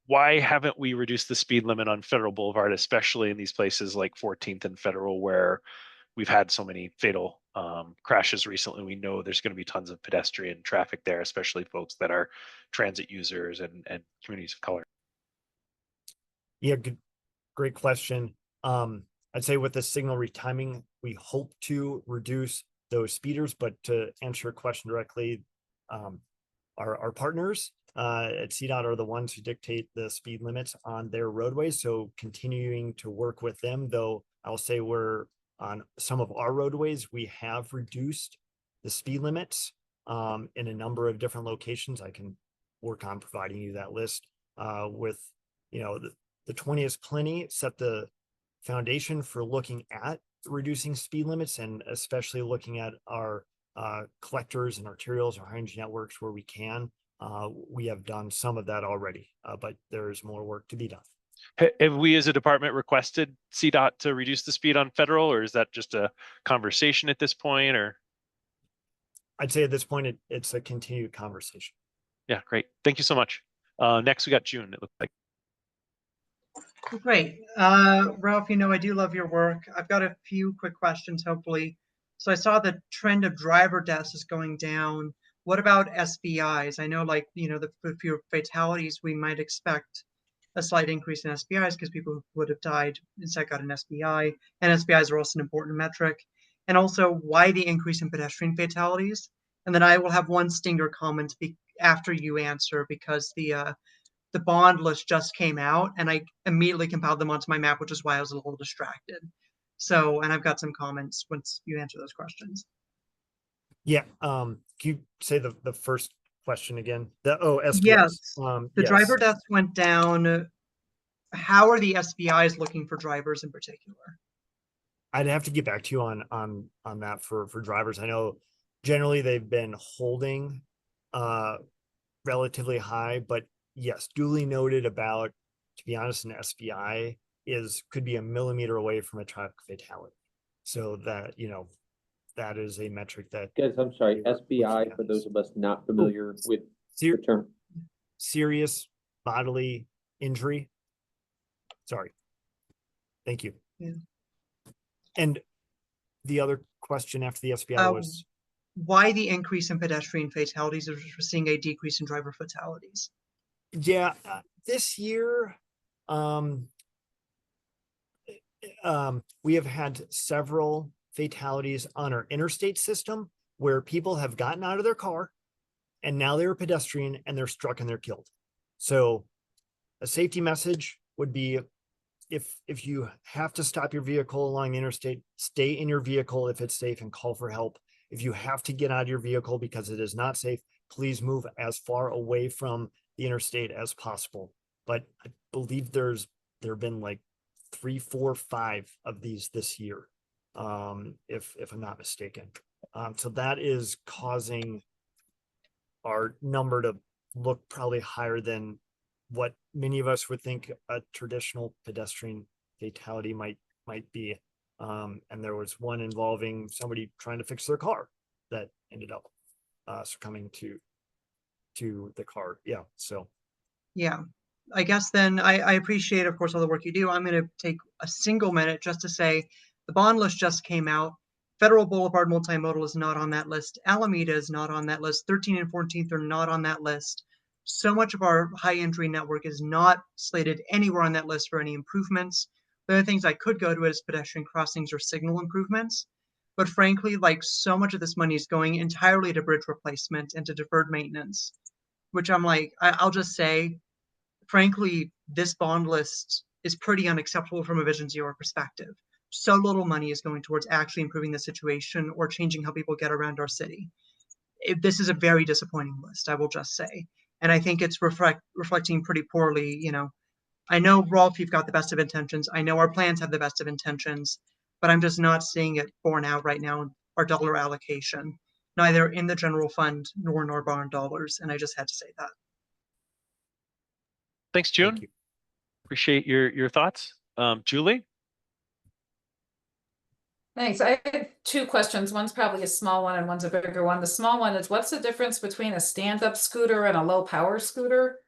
S3: Why haven't we reduced the speed limit on Federal Boulevard, especially in these places like 14th and Federal, where we've had so many fatal crashes recently? We know there's going to be tons of pedestrian traffic there, especially folks that are transit users and communities of color.
S15: Yeah, great question. I'd say with the signal retiming, we hope to reduce those speeders, but to answer your question directly, our partners at CDOT are the ones who dictate the speed limits on their roadways. So continuing to work with them, though I'll say we're on some of our roadways, we have reduced the speed limits in a number of different locations. I can work on providing you that list with, the 20 is plenty, set the foundation for looking at reducing speed limits, and especially looking at our collectors and arterials, our high-energy networks where we can. We have done some of that already, but there's more work to be done.
S3: Have we as a department requested CDOT to reduce the speed on Federal, or is that just a conversation at this point? Or
S15: I'd say at this point, it's a continued conversation.
S3: Yeah, great. Thank you so much. Next, we got June, it looked like.
S16: Great. Ralph, I do love your work. I've got a few quick questions, hopefully. So I saw the trend of driver deaths is going down. What about SBIs? I know, the fewer fatalities, we might expect a slight increase in SBIs because people who would have died instead got an SBI, and SBIs are also an important metric. And also, why the increase in pedestrian fatalities? And then I will have one stinger comment after you answer, because the bond list just came out and I immediately compiled them onto my map, which is why I was a little distracted. So, and I've got some comments once you answer those questions.
S15: Yeah, can you say the first question again? SPIs.
S16: Yes, the
S15: Yes.
S16: driver deaths went down. How are the SBIs looking for drivers in particular?
S15: I'd have to get back to you on that for drivers. I know generally they've been holding relatively high, but yes, duly noted about, to be honest, an SBI could be a millimeter away from a traffic fatality. So that, you know, that is a metric that.
S4: Guys, I'm sorry, SBI, for those of us not familiar with the term.
S15: Serious bodily injury. Sorry. Thank you.
S16: Yeah.
S15: And the other question after the SBI was
S16: why the increase in pedestrian fatalities as we're seeing a decrease in driver fatalities?
S15: Yeah, this year, we have had several fatalities on our interstate system where people have gotten out of their car and now they're a pedestrian and they're struck and they're killed. So a safety message would be, if you have to stop your vehicle along the interstate, stay in your vehicle if it's safe and call for help. If you have to get out of your vehicle because it is not safe, please move as far away from the interstate as possible. But I believe there have been like 3, 4, 5 of these this year, if I'm not mistaken. So that is causing our number to look probably higher than what many of us would think a traditional pedestrian fatality might be. And there was one involving somebody trying to fix their car that ended up succumbing to the car. Yeah. So.
S16: Yeah, I guess then I appreciate, of course, all the work you do. I'm going to take a single minute just to say the bond list just came out. Federal Boulevard Multimodal is not on that list. Alameda is not on that list. 13th and 14th are not on that list. So much of our high entry network is not slated anywhere on that list for any improvements. The other things I could go to is pedestrian crossings or signal improvements. But frankly, like, so much of this money is going entirely to bridge replacement and to deferred maintenance, which I'm like, I'll just say, frankly, this bond list is pretty unacceptable from a Vision Zero perspective. So little money is going towards actually improving the situation or changing how people get around our city. This is a very disappointing list, I will just say. And I think it's reflecting pretty poorly, you know. I know, Rolf, you've got the best of intentions. I know our plans have the best of intentions, but I'm just not seeing it borne out right now in our dollar allocation, neither in the general fund nor in our bond dollars. And I just had to say that.
S3: Thanks, June. Thank you. Appreciate your thoughts. Julie?
S8: Thanks. I have 2 questions. One's probably a small one and one's a bigger one. The small one is, what's the difference between a stand-up scooter and a low power scooter?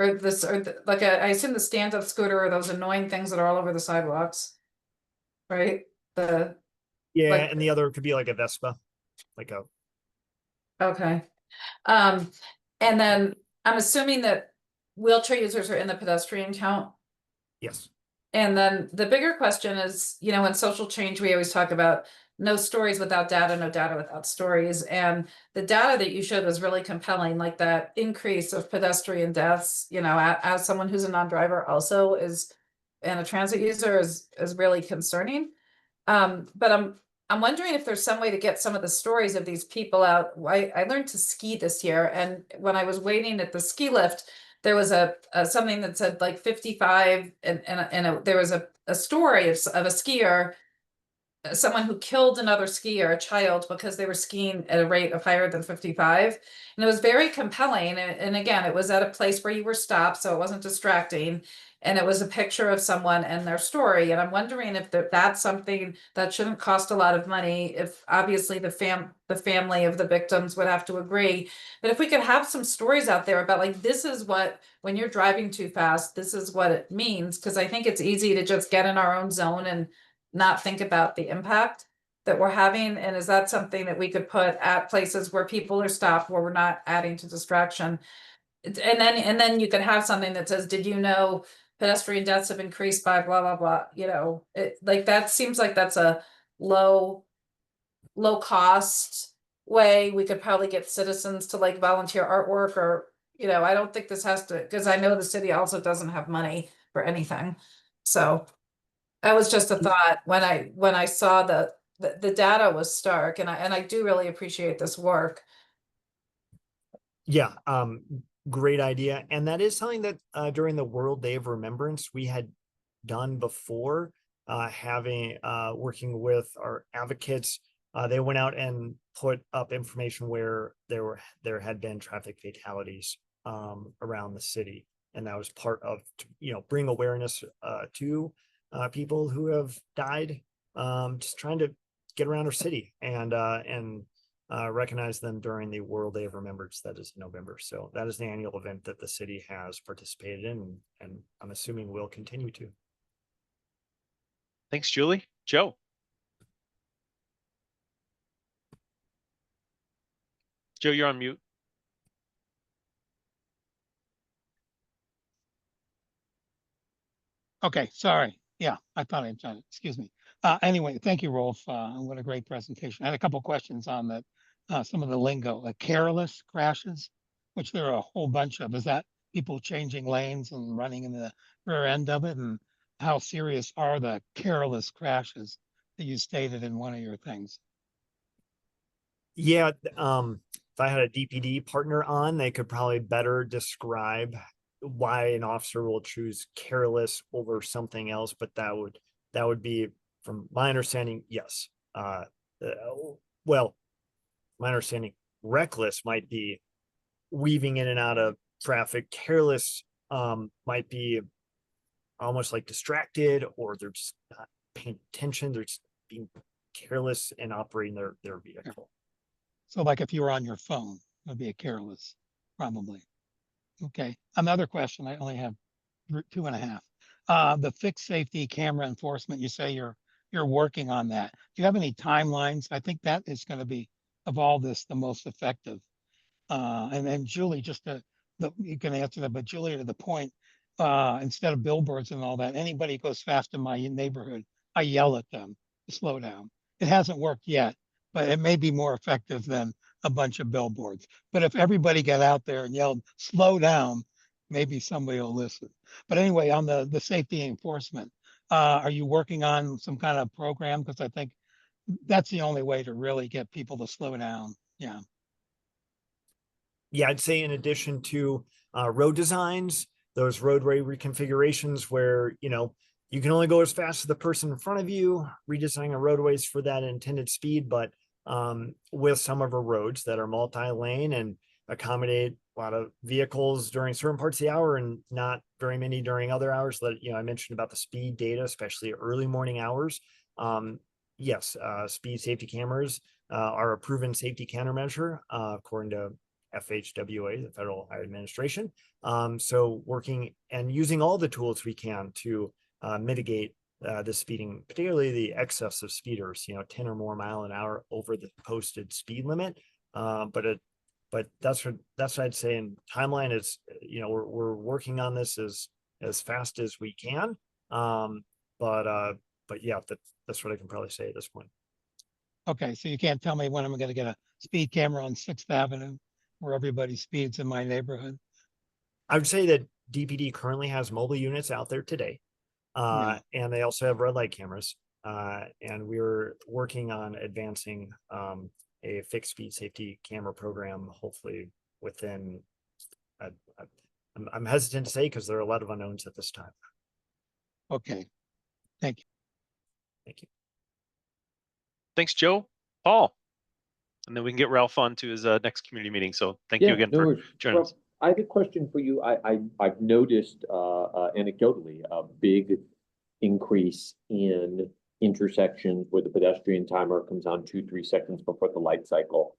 S8: Or this, like I assume the stand-up scooter are those annoying things that are all over the sidewalks, right?
S15: And the other could be like a Vespa, like a.
S8: Okay. And then I'm assuming that wheelchair users are in the pedestrian count.
S15: Yes.
S8: And then the bigger question is, you know, in social change, we always talk about no stories without data, no data without stories. And the data that you showed was really compelling, like that increase of pedestrian deaths, you know, as someone who's a non-driver also is, and a transit user is really concerning. But I'm wondering if there's some way to get some of the stories of these people out. I learned to ski this year, and when I was waiting at the ski lift, there was a something that said like 55, and there was a story of a skier, someone who killed another skier, a child, because they were skiing at a rate of higher than 55. And it was very compelling. And again, it was at a place where you were stopped, so it wasn't distracting. And it was a picture of someone and their story. And I'm wondering if that's something that shouldn't cost a lot of money, if obviously the family of the victims would have to agree. But if we could have some stories out there about, like, this is what, when you're driving too fast, this is what it means. Because I think it's easy to just get in our own zone and not think about the impact that we're having. And is that something that we could put at places where people are stopped, where we're not adding to distraction? And then you could have something that says, did you know pedestrian deaths have increased by blah, blah, blah, like that seems like that's a low cost way. We could probably get citizens to like volunteer artwork or, I don't think this has to, because I know the city also doesn't have money for anything. So that was just a thought when I saw the data was stark, and I do really appreciate this work.
S15: Yeah, great idea. And that is something that during the World Day of Remembrance we had done before, working with our advocates. They went out and put up information where there had been traffic fatalities around the city. And that was part of, bring awareness to people who have died, just trying to get around our city and recognize them during the World Day of Remembrance that is in November. So that is an annual event that the city has participated in, and I'm assuming will continue to.
S3: Thanks, Julie. Joe. Joe, you're on mute.
S6: Okay, sorry. Yeah, I thought I had done it. Excuse me. Anyway, thank you, Rolf. What a great presentation. I had a couple questions on that. Some of the lingo, like careless crashes, which there are a whole bunch of. Is that people changing lanes and running in the rear end of it? And how serious are the careless crashes that you stated in one of your things?
S15: Yeah, if I had a DPD partner on, they could probably better describe why an officer will choose careless over something else, but that would be, from my understanding, yes. Well, my understanding, reckless might be weaving in and out of traffic. Careless might be almost like distracted, or they're just not paying attention. They're just being careless and operating their vehicle.
S6: So like if you were on your phone, it would be a careless, probably. Okay, another question. I only have 2.5. The fixed safety camera enforcement, you say you're working on that. Do you have any timelines? I think that is going to be, of all this, the most effective. And then Julie, you can answer that, but Julie, to the point, instead of billboards and all that, anybody who goes fast in my neighborhood, I yell at them to slow down. It hasn't worked yet, but it may be more effective than a bunch of billboards. But if everybody got out there and yelled, slow down, maybe somebody will listen. But anyway, on the safety enforcement, are you working on some kind of program? Because I think that's the only way to really get people to slow down. Yeah.
S15: Yeah, I'd say in addition to road designs, those roadway reconfigurations where, you can only go as fast as the person in front of you, redesigning our roadways for that intended speed, but with some of our roads that are multi-lane and accommodate a lot of vehicles during certain parts of the hour and not very many during other hours. That, I mentioned about the speed data, especially early morning hours. Yes, speed safety cameras are a proven safety countermeasure according to FHWA, the Federal Highway Administration. So working and using all the tools we can to mitigate the speeding, particularly the excess of speeders, 10 or more mile an hour over the posted speed limit. But that's what I'd say. And timeline is, we're working on this as fast as we can. But yeah, that's what I can probably say at this point.
S6: Okay, so you can't tell me when I'm going to get a speed camera on 6th Avenue where everybody speeds in my neighborhood.
S15: I would say that DPD currently has mobile units out there today. And they also have red light cameras. And we're working on advancing a fixed speed safety camera program, hopefully within, I'm hesitant to say because there are a lot of unknowns at this time.
S6: Okay, thank you.
S15: Thank you.
S3: Thanks, Joe. Paul. And then we can get Ralph on to his next community meeting. So thank you again for joining us.
S4: I have a question for you. I've noticed anecdotally a big increase in intersections where the pedestrian timer comes on 2-3 seconds before the light cycle.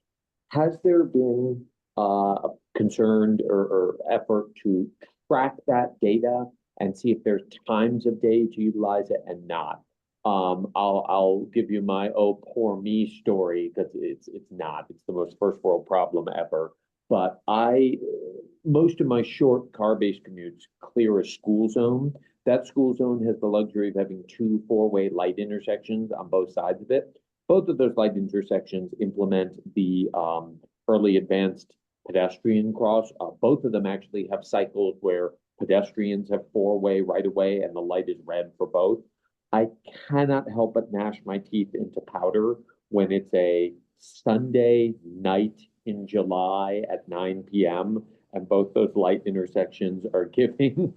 S4: Has there been a concerned or effort to track that data and see if there's times of day to utilize it and not? I'll give you my oh poor me story because it's not. It's the most first world problem ever. but most of my short car-based commutes clear a school zone. That school zone has the luxury of having two four-way light intersections on both sides of it. Both of those light intersections implement the early advanced pedestrian cross. Both of them actually have cycles where pedestrians have four-way right of way and the light is red for both. I cannot help but gnash my teeth into powder when it's a Sunday night in July at 9 p.m. and both those light intersections are giving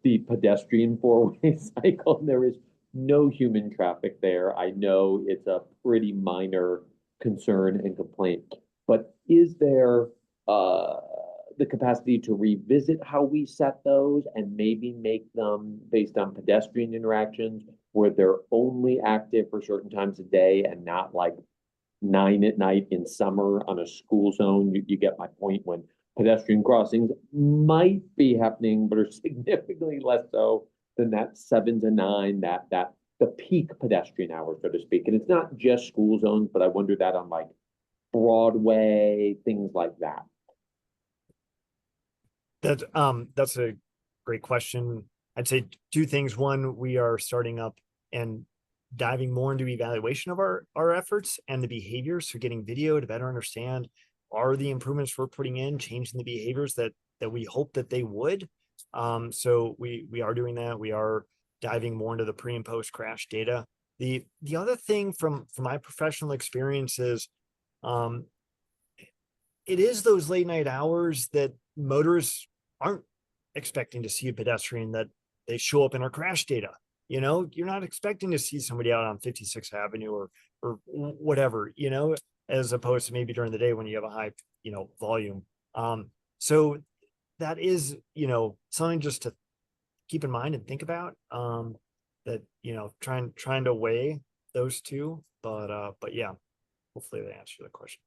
S4: the pedestrian four-way cycle. There is no human traffic there. I know it's a pretty minor concern and complaint, but is there the capacity to revisit how we set those and maybe make them based on pedestrian interactions where they're only active for certain times of day and not like 9 at night in summer on a school zone? You get my point, when pedestrian crossings might be happening, but are significantly less so than that 7 to 9, that the peak pedestrian hours, so to speak. And it's not just school zones, but I wonder that on like Broadway, things like that.
S15: That's a great question. I'd say two things. One, we are starting up and diving more into evaluation of our efforts and the behaviors. So getting video to better understand, are the improvements we're putting in changing the behaviors that we hope that they would. So we are doing that. We are diving more into the pre and post crash data. The other thing from my professional experience is it is those late night hours that motorists aren't expecting to see a pedestrian, that they show up in our crash data. You know, you're not expecting to see somebody out on 56th Avenue or whatever, you know, as opposed to maybe during the day when you have a high, you know, volume. So that is, you know, something just to keep in mind and think about, that, you know, trying to weigh those two, but yeah, hopefully they answer the question.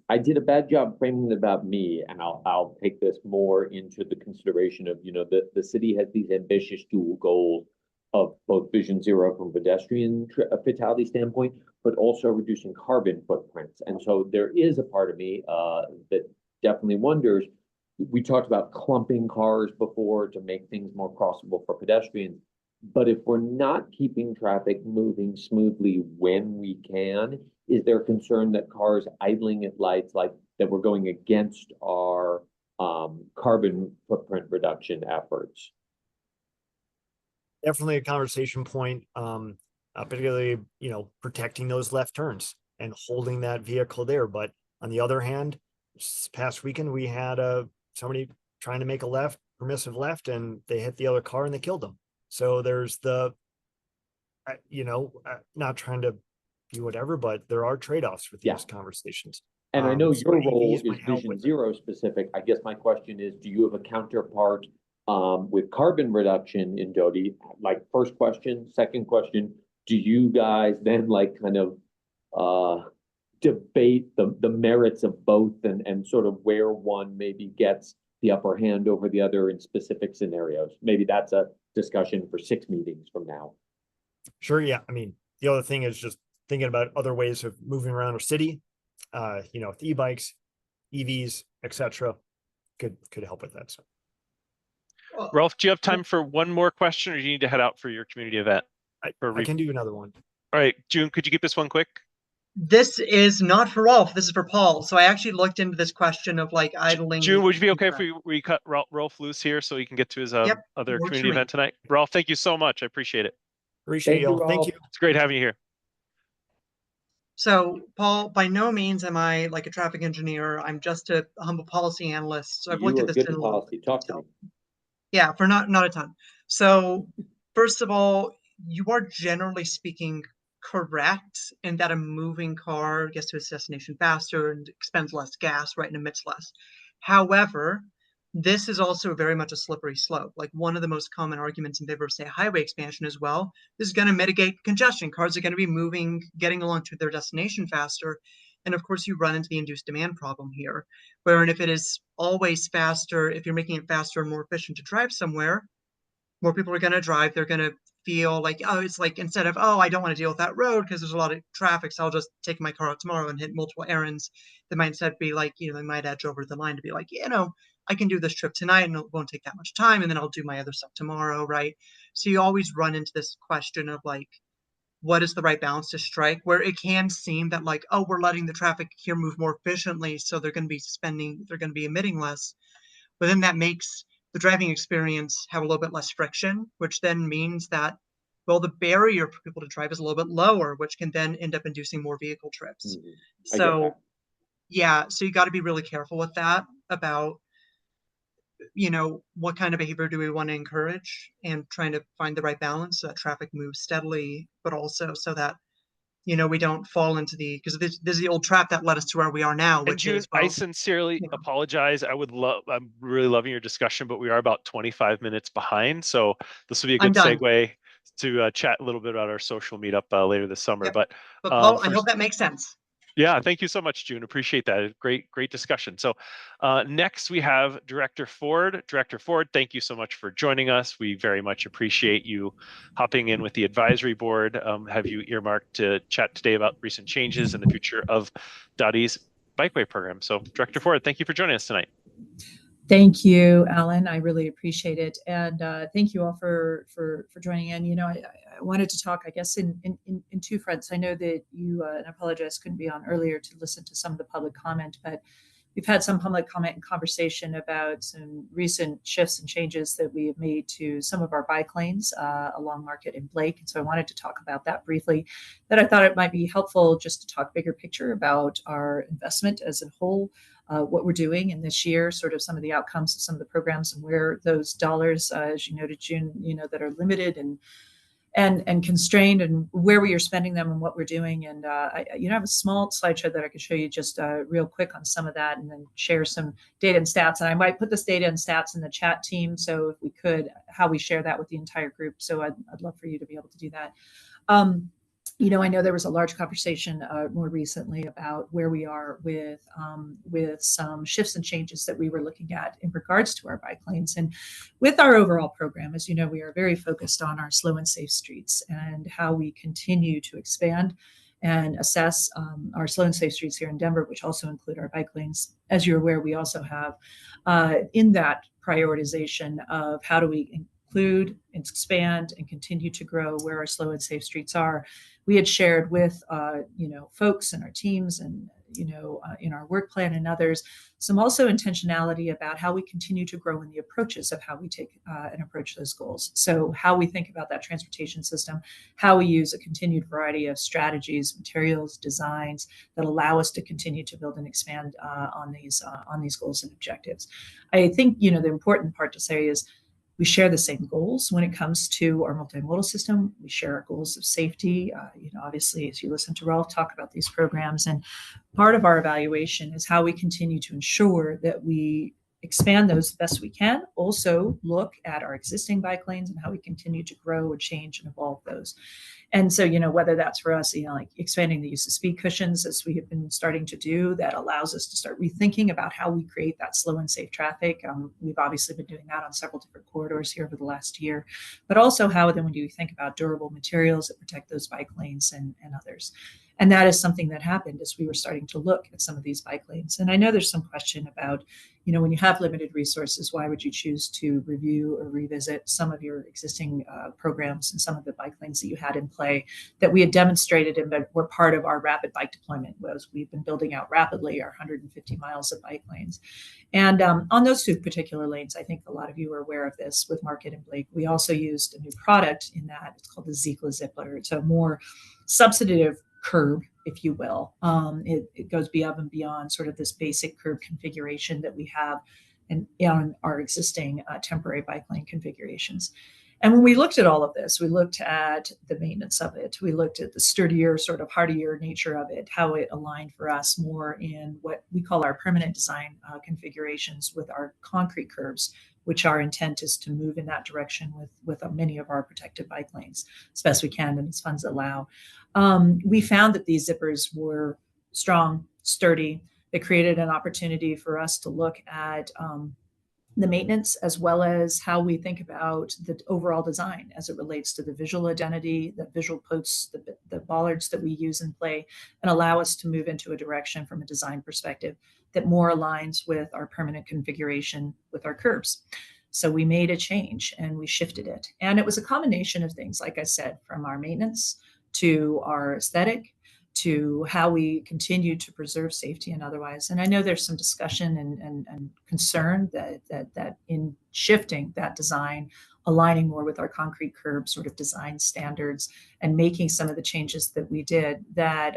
S4: I did a bad job framing it about me, and I'll take this more into the consideration of, you know, the city has these ambitious dual goals of both Vision Zero from pedestrian fatality standpoint, but also reducing carbon footprints. And so there is a part of me that definitely wonders. We talked about clumping cars before to make things more crossable for pedestrians. But if we're not keeping traffic moving smoothly when we can, is there concern that cars idling at lights, like that, we're going against our carbon footprint reduction efforts?
S15: Definitely a conversation point, particularly, you know, protecting those left turns and holding that vehicle there. But on the other hand, this past weekend, we had somebody trying to make a permissive left, and they hit the other car and they killed them. So there's you know, not trying to be whatever, but there are trade-offs with these conversations.
S4: And I know
S15: so
S4: your role
S15: EVs
S4: is Vision Zero specific. I guess my question is, do you have a counterpart with carbon reduction in DOTI? Like, first question. Second question, do you guys then like kind of debate the merits of both and sort of where one maybe gets the upper hand over the other in specific scenarios? Maybe that's a discussion for 6 meetings from now.
S15: Sure. Yeah. I mean, the other thing is just thinking about other ways of moving around our city, you know, with e-bikes, EVs, etc. could help with that. So.
S3: Rolf, do you have time for one more question, or do you need to head out for your community event?
S15: I can do another one.
S3: All right, June, could you keep this one quick?
S16: This is not for Rolf, this is for Paul. So I actually looked into this question of like idling.
S3: June, would you be okay if we cut Rolf loose here so he can get to his other community event tonight? Rolf, thank you so much. I appreciate it.
S15: Appreciate you all. Thank you.
S3: It's great having you here.
S16: So, Paul, by no means am I like a traffic engineer. I'm just a humble policy analyst. So I've looked at this in a little
S4: policy. Talk to me.
S16: Yeah, for not a ton. So, first of all, you are generally speaking correct in that a moving car gets to its destination faster and expends less gas, right, and emits less. However, this is also very much a slippery slope. Like, one of the most common arguments in favor of, say, highway expansion as well, this is going to mitigate congestion. Cars are going to be moving, getting along to their destination faster. And of course, you run into the induced demand problem here, wherein if it is always faster, if you're making it faster and more efficient to drive somewhere, more people are going to drive. They're going to feel like, oh, it's like instead of, oh, I don't want to deal with that road because there's a lot of traffic, so I'll just take my car out tomorrow and hit multiple errands. They might instead be like, they might edge over the line to be like, I can do this trip tonight and it won't take that much time, and then I'll do my other stuff tomorrow, right? So you always run into this question of like, what is the right balance to strike, where it can seem that like, oh, we're letting the traffic here move more efficiently, so they're going to be emitting less. But then that makes the driving experience have a little bit less friction, which then means that, well, the barrier for people to drive is a little bit lower, which can then end up inducing more vehicle trips. So yeah, so you got to be really careful with that about, what kind of behavior do we want to encourage, and trying to find the right balance so that traffic moves steadily, but also so that, we don't fall into because this is the old trap that led us to where we are now, which
S3: June,
S16: is, well,
S3: I sincerely apologize. I'm really loving your discussion, but we are about 25 minutes behind. So this will be a good segue to chat a little bit about our social meetup later this summer.
S16: Yep.
S3: But
S16: Paul, I hope that makes sense.
S3: Yeah, thank you so much, June. Appreciate that. Great discussion. So next we have Director Ford. Director Ford, thank you so much for joining us. We very much appreciate you hopping in with the advisory board. Have you earmarked to chat today about recent changes and the future of DOTI's bikeway program. So Director Ford, thank you for joining us tonight.
S17: Thank you, Alan. I really appreciate it. And thank you all for joining in. I wanted to talk, I guess, in two fronts. I know that you, and I apologize, couldn't be on earlier to listen to some of the public comment, but we've had some public comment and conversation about some recent shifts and changes that we have made to some of our bike lanes along Market and Blake. And so I wanted to talk about that briefly. That I thought it might be helpful just to talk bigger picture about our investment as a whole, what we're doing in this year, sort of some of the outcomes of some of the programs, and where those dollars, as you noted, June, that are limited and constrained, and where we are spending them and what we're doing. And I have a small slideshow that I could show you just real quick on some of that, and then share some data and stats. And I might put this data and stats in the chat team, so if we could, how we share that with the entire group. So I'd love for you to be able to do that. I know there was a large conversation more recently about where we are with some shifts and changes that we were looking at in regards to our bike lanes. And with our overall program, as you know, we are very focused on our slow and safe streets and how we continue to expand and assess our slow and safe streets here in Denver, which also include our bike lanes. As you're aware, we also have in that prioritization of how do we include, expand, and continue to grow where our slow and safe streets are. We had shared with folks and our teams and in our work plan and others some also intentionality about how we continue to grow in the approaches of how we take and approach those goals. So how we think about that transportation system, how we use a continued variety of strategies, materials, designs that allow us to continue to build and expand on these goals and objectives. I think the important part to say is we share the same goals when it comes to our multimodal system. We share our goals of safety. Obviously, as you listen to Rolf talk about these programs, and part of our evaluation is how we continue to ensure that we expand those the best we can. Also look at our existing bike lanes and how we continue to grow and change and evolve those. And so, whether that's for us, like expanding the use of speed cushions, as we have been starting to do, that allows us to start rethinking about how we create that slow and safe traffic. We've obviously been doing that on several different corridors here over the last year, but also how then when you think about durable materials that protect those bike lanes and others. And that is something that happened as we were starting to look at some of these bike lanes. And I know there's some question about, when you have limited resources, why would you choose to review or revisit some of your existing programs and some of the bike lanes that you had in play that we had demonstrated and that were part of our rapid bike deployment, was we've been building out rapidly our 150 miles of bike lanes. And on those two particular lanes, I think a lot of you are aware of this with Market and Blake. We also used a new product in that. It's called the Zikla Zippler. It's a more substantive curb, if you will. It goes above and beyond sort of this basic curb configuration that we have on our existing temporary bike lane configurations. And when we looked at all of this, we looked at the maintenance of it. We looked at the sturdier, sort of hardier nature of it, how it aligned for us more in what we call our permanent design configurations with our concrete curbs, which our intent is to move in that direction with many of our protected bike lanes as best we can and as funds allow. We found that these zippers were strong, sturdy. They created an opportunity for us to look at the maintenance, as well as how we think about the overall design as it relates to the visual identity, the visual posts, the bollards that we use in play, and allow us to move into a direction from a design perspective that more aligns with our permanent configuration with our curbs. So we made a change and we shifted it. And it was a combination of things, like I said, from our maintenance to our aesthetic, to how we continue to preserve safety and otherwise. And I know there's some discussion and concern that in shifting that design, aligning more with our concrete curb sort of design standards and making some of the changes that we did, that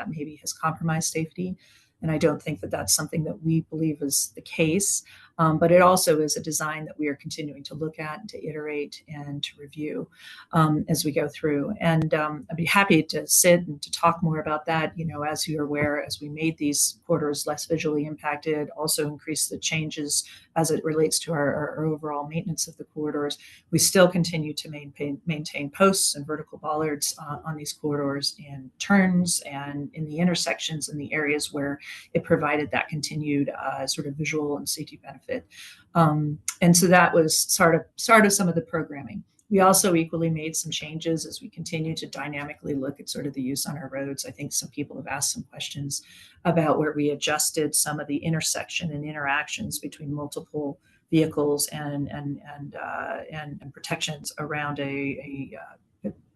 S17: maybe has compromised safety. And I don't think that that's something that we believe is the case. But it also is a design that we are continuing to look at and to iterate and to review as we go through. And I'd be happy to sit and to talk more about that. You know, as you're aware, as we made these corridors less visually impacted, also increased the changes as it relates to our overall maintenance of the corridors. We still continue to maintain posts and vertical bollards on these corridors in turns and in the intersections and the areas where it provided that continued sort of visual and safety benefit. And so that was sort of some of the programming. We also equally made some changes as we continue to dynamically look at sort of the use on our roads. I think some people have asked some questions about where we adjusted some of the intersection and interactions between multiple vehicles and protections around a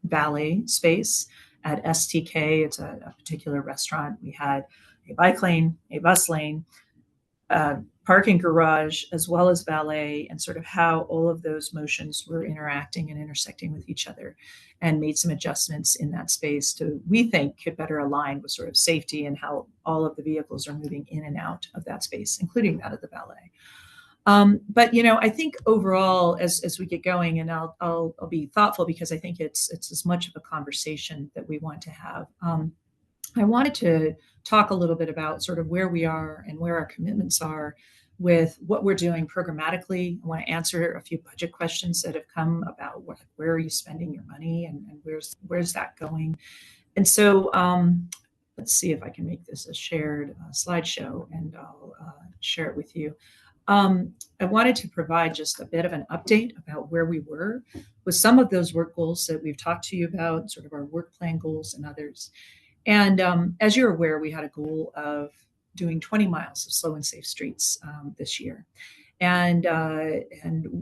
S17: valet space at STK. It's a particular restaurant. We had a bike lane, a bus lane, parking garage, as well as valet, and sort of how all of those motions were interacting and intersecting with each other, and made some adjustments in that space to, we think, could better align with sort of safety and how all of the vehicles are moving in and out of that space, including that of the valet. But you know, I think overall, as we get going, and I'll be thoughtful because I think it's as much of a conversation that we want to have. I wanted to talk a little bit about sort of where we are and where our commitments are with what we're doing programmatically. I want to answer a few budget questions that have come about where are you spending your money and where's that going. And so let's see if I can make this a shared slideshow, and I'll share it with you. I wanted to provide just a bit of an update about where we were with some of those work goals that we've talked to you about, sort of our work plan goals and others. And as you're aware, we had a goal of doing 20 miles of slow and safe streets this year, and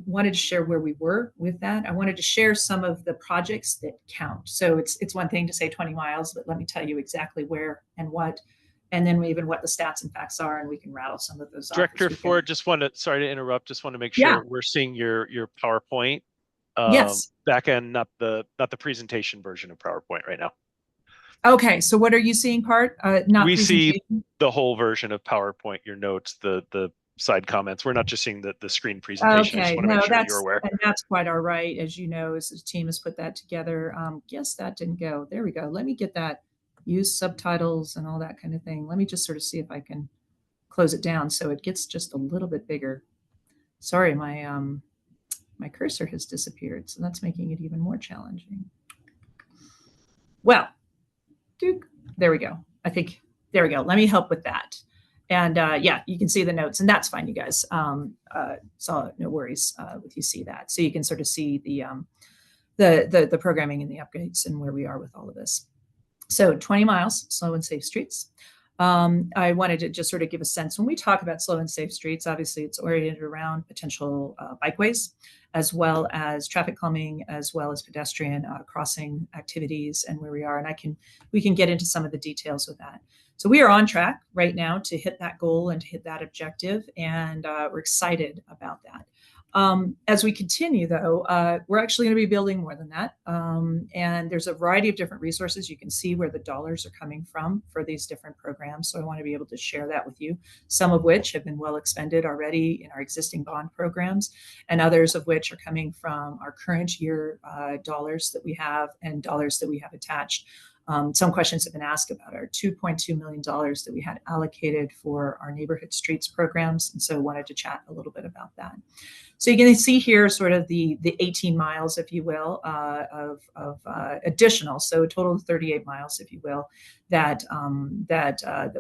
S17: wanted to share where we were with that. I wanted to share some of the projects that count. So it's one thing to say 20 miles, but let me tell you exactly where and what, and then even what the stats and facts are, and we can rattle some of those off.
S3: Director Ford, sorry to interrupt, just want to make sure we're seeing your PowerPoint.
S17: Yes.
S3: Back end, not the presentation version of PowerPoint right now.
S17: Okay, so what are you seeing, not
S3: we see
S17: presentation?
S3: the whole version of PowerPoint, your notes, the side comments. We're not just seeing the screen presentation. I just want to make sure you're aware.
S17: And that's quite all right. As you know, as the team has put that together. Guess that didn't go. There we go. Let me get that. Use subtitles and all that kind of thing. Let me just sort of see if I can close it down so it gets just a little bit bigger. Sorry, my cursor has disappeared, so that's making it even more challenging. Well, there we go. I think, there we go. Let me help with that. And yeah, you can see the notes, and that's fine, you guys. So no worries if you see that. So you can sort of see the programming and the updates and where we are with all of this. So 20 miles, slow and safe streets. I wanted to just sort of give a sense when we talk about slow and safe streets, obviously it's oriented around potential bikeways, as well as traffic calming, as well as pedestrian crossing activities and where we are. And we can get into some of the details of that. So we are on track right now to hit that goal and to hit that objective. And we're excited about that. As we continue, though, we're actually going to be building more than that. And there's a variety of different resources. You can see where the dollars are coming from for these different programs. So I want to be able to share that with you, some of which have been well expended already in our existing bond programs, and others of which are coming from our current year dollars that we have and dollars that we have attached Some questions have been asked about our $2.2 million that we had allocated for our neighborhood streets programs. And so wanted to chat a little bit about that. So you can see here sort of the 18 miles, if you will, of additional, so a total of 38 miles, if you will, that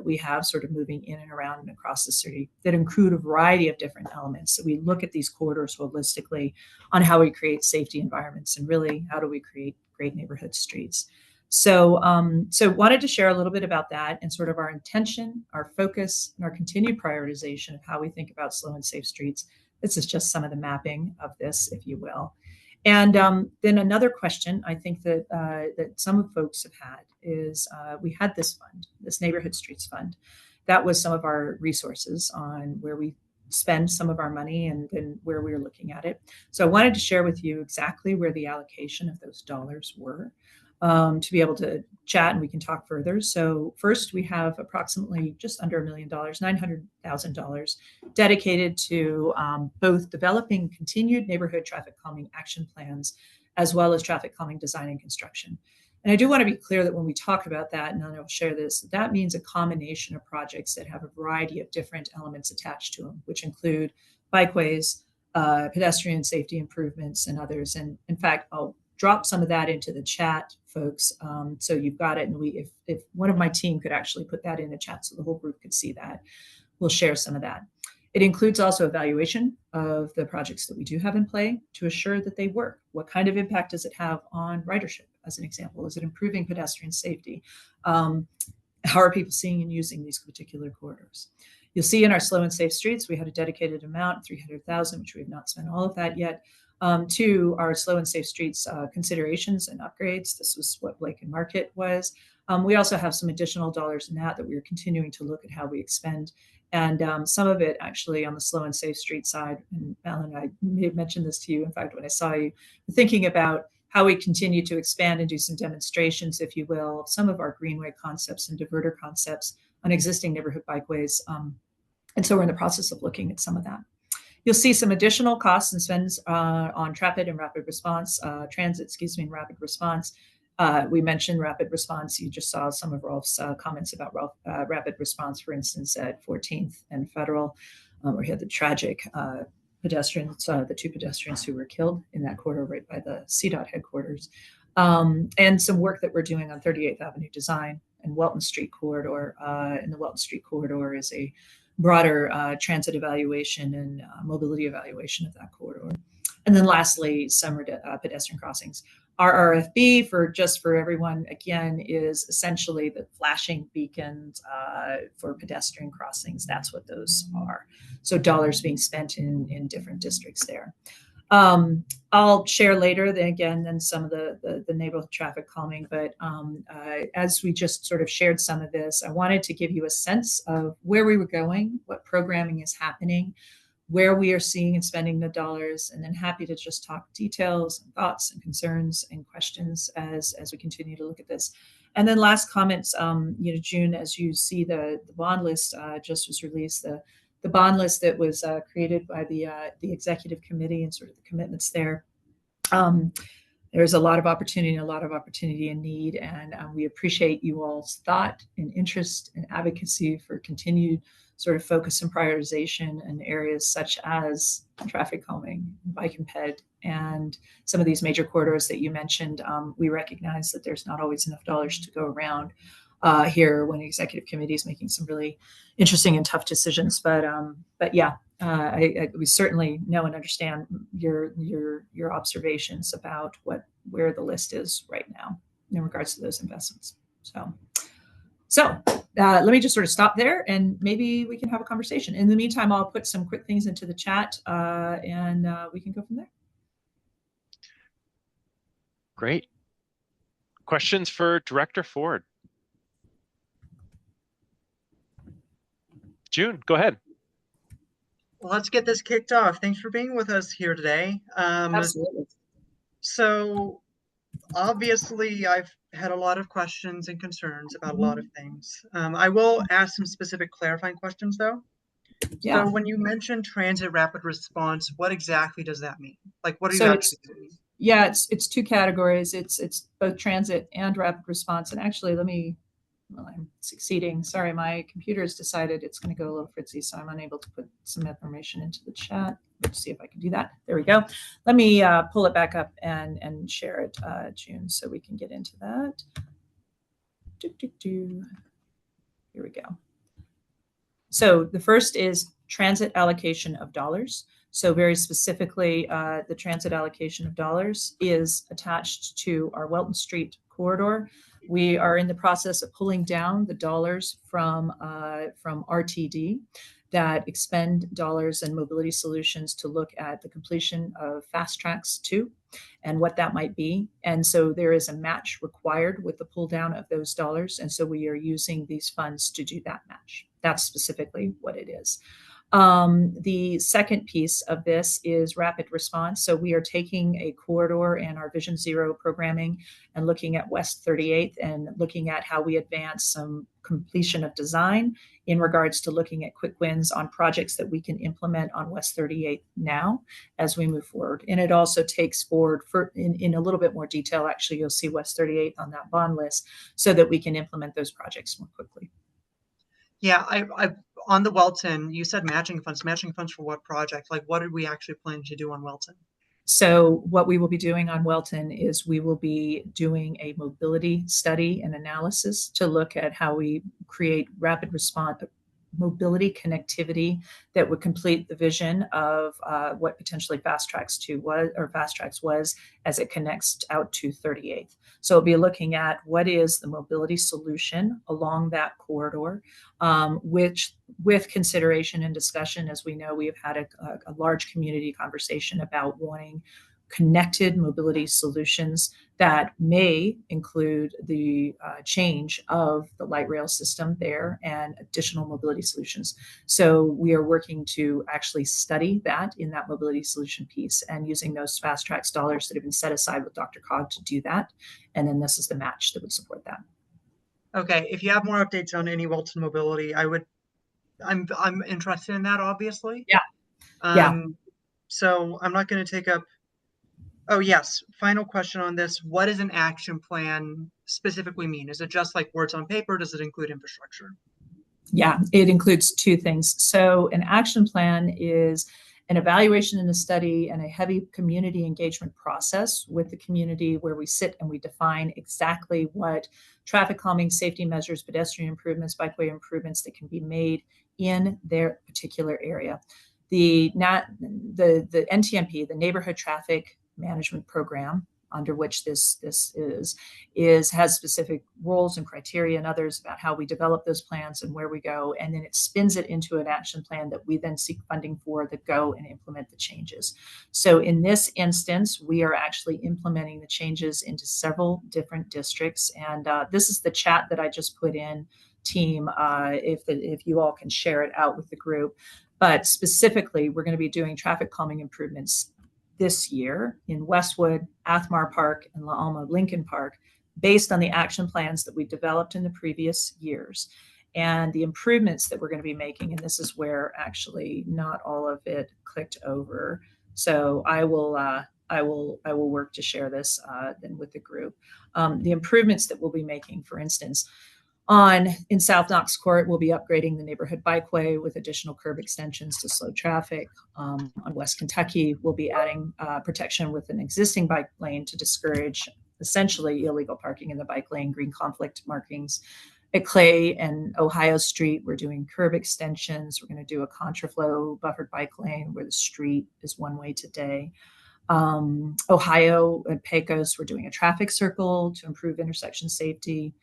S17: we have sort of moving in and around and across the city that include a variety of different elements. So we look at these corridors holistically on how we create safety environments and really how do we create great neighborhood streets. So wanted to share a little bit about that and sort of our intention, our focus, and our continued prioritization of how we think about slow and safe streets. This is just some of the mapping of this, if you will. And then another question I think that that some folks have had is we had this fund, this Neighborhood Streets Fund. That was some of our resources on where we spend some of our money and then where we were looking at it. So I wanted to share with you exactly where the allocation of those dollars were. To be able to chat and we can talk further. So first we have approximately just under $1 million, $900,000 dedicated to both developing continued neighborhood traffic calming action plans, as well as traffic calming design and construction. And I do want to be clear that when we talk about that, and I'll share this, that means a combination of projects that have a variety of different elements attached to them, which include bikeways, pedestrian safety improvements, and others. And in fact, I'll drop some of that into the chat, folks. So you've got it. And if one of my team could actually put that in the chat so the whole group could see that, we'll share some of that. It includes also evaluation of the projects that we do have in play to assure that they work. What kind of impact does it have on ridership, as an example? Is it improving pedestrian safety? How are people seeing and using these particular corridors? You'll see in our slow and safe streets, we had a dedicated amount, 300,000, which we have not spent all of that yet. To our slow and safe streets considerations and upgrades. This was what Blake and Market was. We also have some additional dollars in that we are continuing to look at how we expend. And some of it actually on the slow and safe street side, and Alan, I may have mentioned this to you, in fact, when I saw you, thinking about how we continue to expand and do some demonstrations, if you will, of some of our greenway concepts and diverter concepts on existing neighborhood bikeways. And so we're in the process of looking at some of that. You'll see some additional costs and spends on transit and rapid response, and rapid response. We mentioned rapid response. You just saw some of Rolf's comments about rapid response, for instance, at 14th and Federal, where we had the tragic pedestrians, the two pedestrians who were killed in that corridor right by the CDOT headquarters. And some work that we're doing on 38th Avenue design and Welton Street corridor. And the Welton Street corridor is a broader transit evaluation and mobility evaluation of that corridor. And then lastly, some pedestrian crossings. Our RFB for everyone, again, is essentially the flashing beacons for pedestrian crossings. That's what those are. So dollars being spent in different districts there. I'll share later then some of the neighborhood traffic calming, but as we just sort of shared some of this, I wanted to give you a sense of where we were going, what programming is happening, where we are seeing and spending the dollars, and then happy to just talk details and thoughts and concerns and questions as we continue to look at this. And then last comments, June, as you see the bond list just was released, the bond list that was created by the executive committee and sort of the commitments there. There's a lot of opportunity and need, and we appreciate you all's thought and interest and advocacy for continued sort of focus and prioritization in areas such as traffic calming, bike and ped, and some of these major corridors that you mentioned. We recognize that there's not always enough dollars to go around here when the executive committee is making some really interesting and tough decisions. But yeah, we certainly know and understand your observations about where the list is right now in regards to those investments. So let me just sort of stop there and maybe we can have a conversation. In the meantime, I'll put some quick things into the chat and we can go from there.
S3: Great. Questions for Director Ford? June, go ahead.
S16: Well, let's get this kicked off. Thanks for being with us here today.
S17: Absolutely.
S16: So obviously I've had a lot of questions and concerns about a lot of things. I will ask some specific clarifying questions though. So when you mention transit rapid response, what exactly does that mean? Like, what are you actually doing?
S17: Yeah, it's two categories. It's both transit and rapid response. And actually, well, I'm succeeding. Sorry, my computer's decided it's going to go a little fritzy, so I'm unable to put some information into the chat. Let's see if I can do that. There we go. Let me pull it back up and share it, June, so we can get into that. Here we go. So the first is transit allocation of dollars. So very specifically, the transit allocation of dollars is attached to our Welton Street corridor. We are in the process of pulling down the dollars from RTD that expend dollars and mobility solutions to look at the completion of Fast Tracks 2 and what that might be. And so there is a match required with the pull down of those dollars. And so we are using these funds to do that match. That's specifically what it is. The second piece of this is rapid response. So we are taking a corridor in our Vision Zero programming and looking at West 38th and looking at how we advance some completion of design in regards to looking at quick wins on projects that we can implement on West 38th now as we move forward. And it also takes forward in a little bit more detail. Actually, you'll see West 38th on that bond list so that we can implement those projects more quickly.
S16: Yeah, I on the Welton, you said matching funds. Matching funds for what project? Like, what did we actually plan to do on Welton?
S17: So what we will be doing on Welton is we will be doing a mobility study and analysis to look at how we create rapid response mobility connectivity that would complete the vision of what potentially Fast Tracks 2 was, or Fast Tracks was, as it connects out to 38th. So we'll be looking at what is the mobility solution along that corridor, which with consideration and discussion, as we know, we have had a large community conversation about wanting connected mobility solutions that may include the change of the light rail system there and additional mobility solutions. So we are working to actually study that in that mobility solution piece and using those Fast Tracks dollars that have been set aside with DRCOG to do that. And then this is the match that would support that.
S16: Okay, if you have more updates on any Welton mobility, I'm interested in that, obviously.
S17: Yeah.
S16: So I'm not going to take up. Oh, yes. Final question on this. What does an action plan specifically mean? Is it just like words on paper? Does it include infrastructure?
S17: Yeah, it includes two things. So an action plan is an evaluation and a study and a heavy community engagement process with the community where we sit and we define exactly what traffic calming, safety measures, pedestrian improvements, bikeway improvements that can be made in their particular area. The NTMP, the Neighborhood Traffic Management Program, under which this has specific rules and criteria and others about how we develop those plans and where we go, and then it spins it into an action plan that we then seek funding for that go and implement the changes. So in this instance, we are actually implementing the changes into several different districts, and this is the chat that I just put in, team, if you all can share it out with the group. But specifically, we're going to be doing traffic calming improvements this year in Westwood, Athmar Park, and La Alma Lincoln Park, based on the action plans that we developed in the previous years. And the improvements that we're going to be making, and this is where actually not all of it clicked over. So I will work to share this then with the group. The improvements that we'll be making, for instance, in South Knox Court, we'll be upgrading the neighborhood bikeway with additional curb extensions to slow traffic. On West Kentucky, we'll be adding protection with an existing bike lane to discourage essentially illegal parking in the bike lane, green conflict markings. At Clay and Ohio Street, we're doing curb extensions. We're going to do a contraflow buffered bike lane where the street is one way today. Ohio at Pecos, we're doing a traffic circle to improve intersection safety.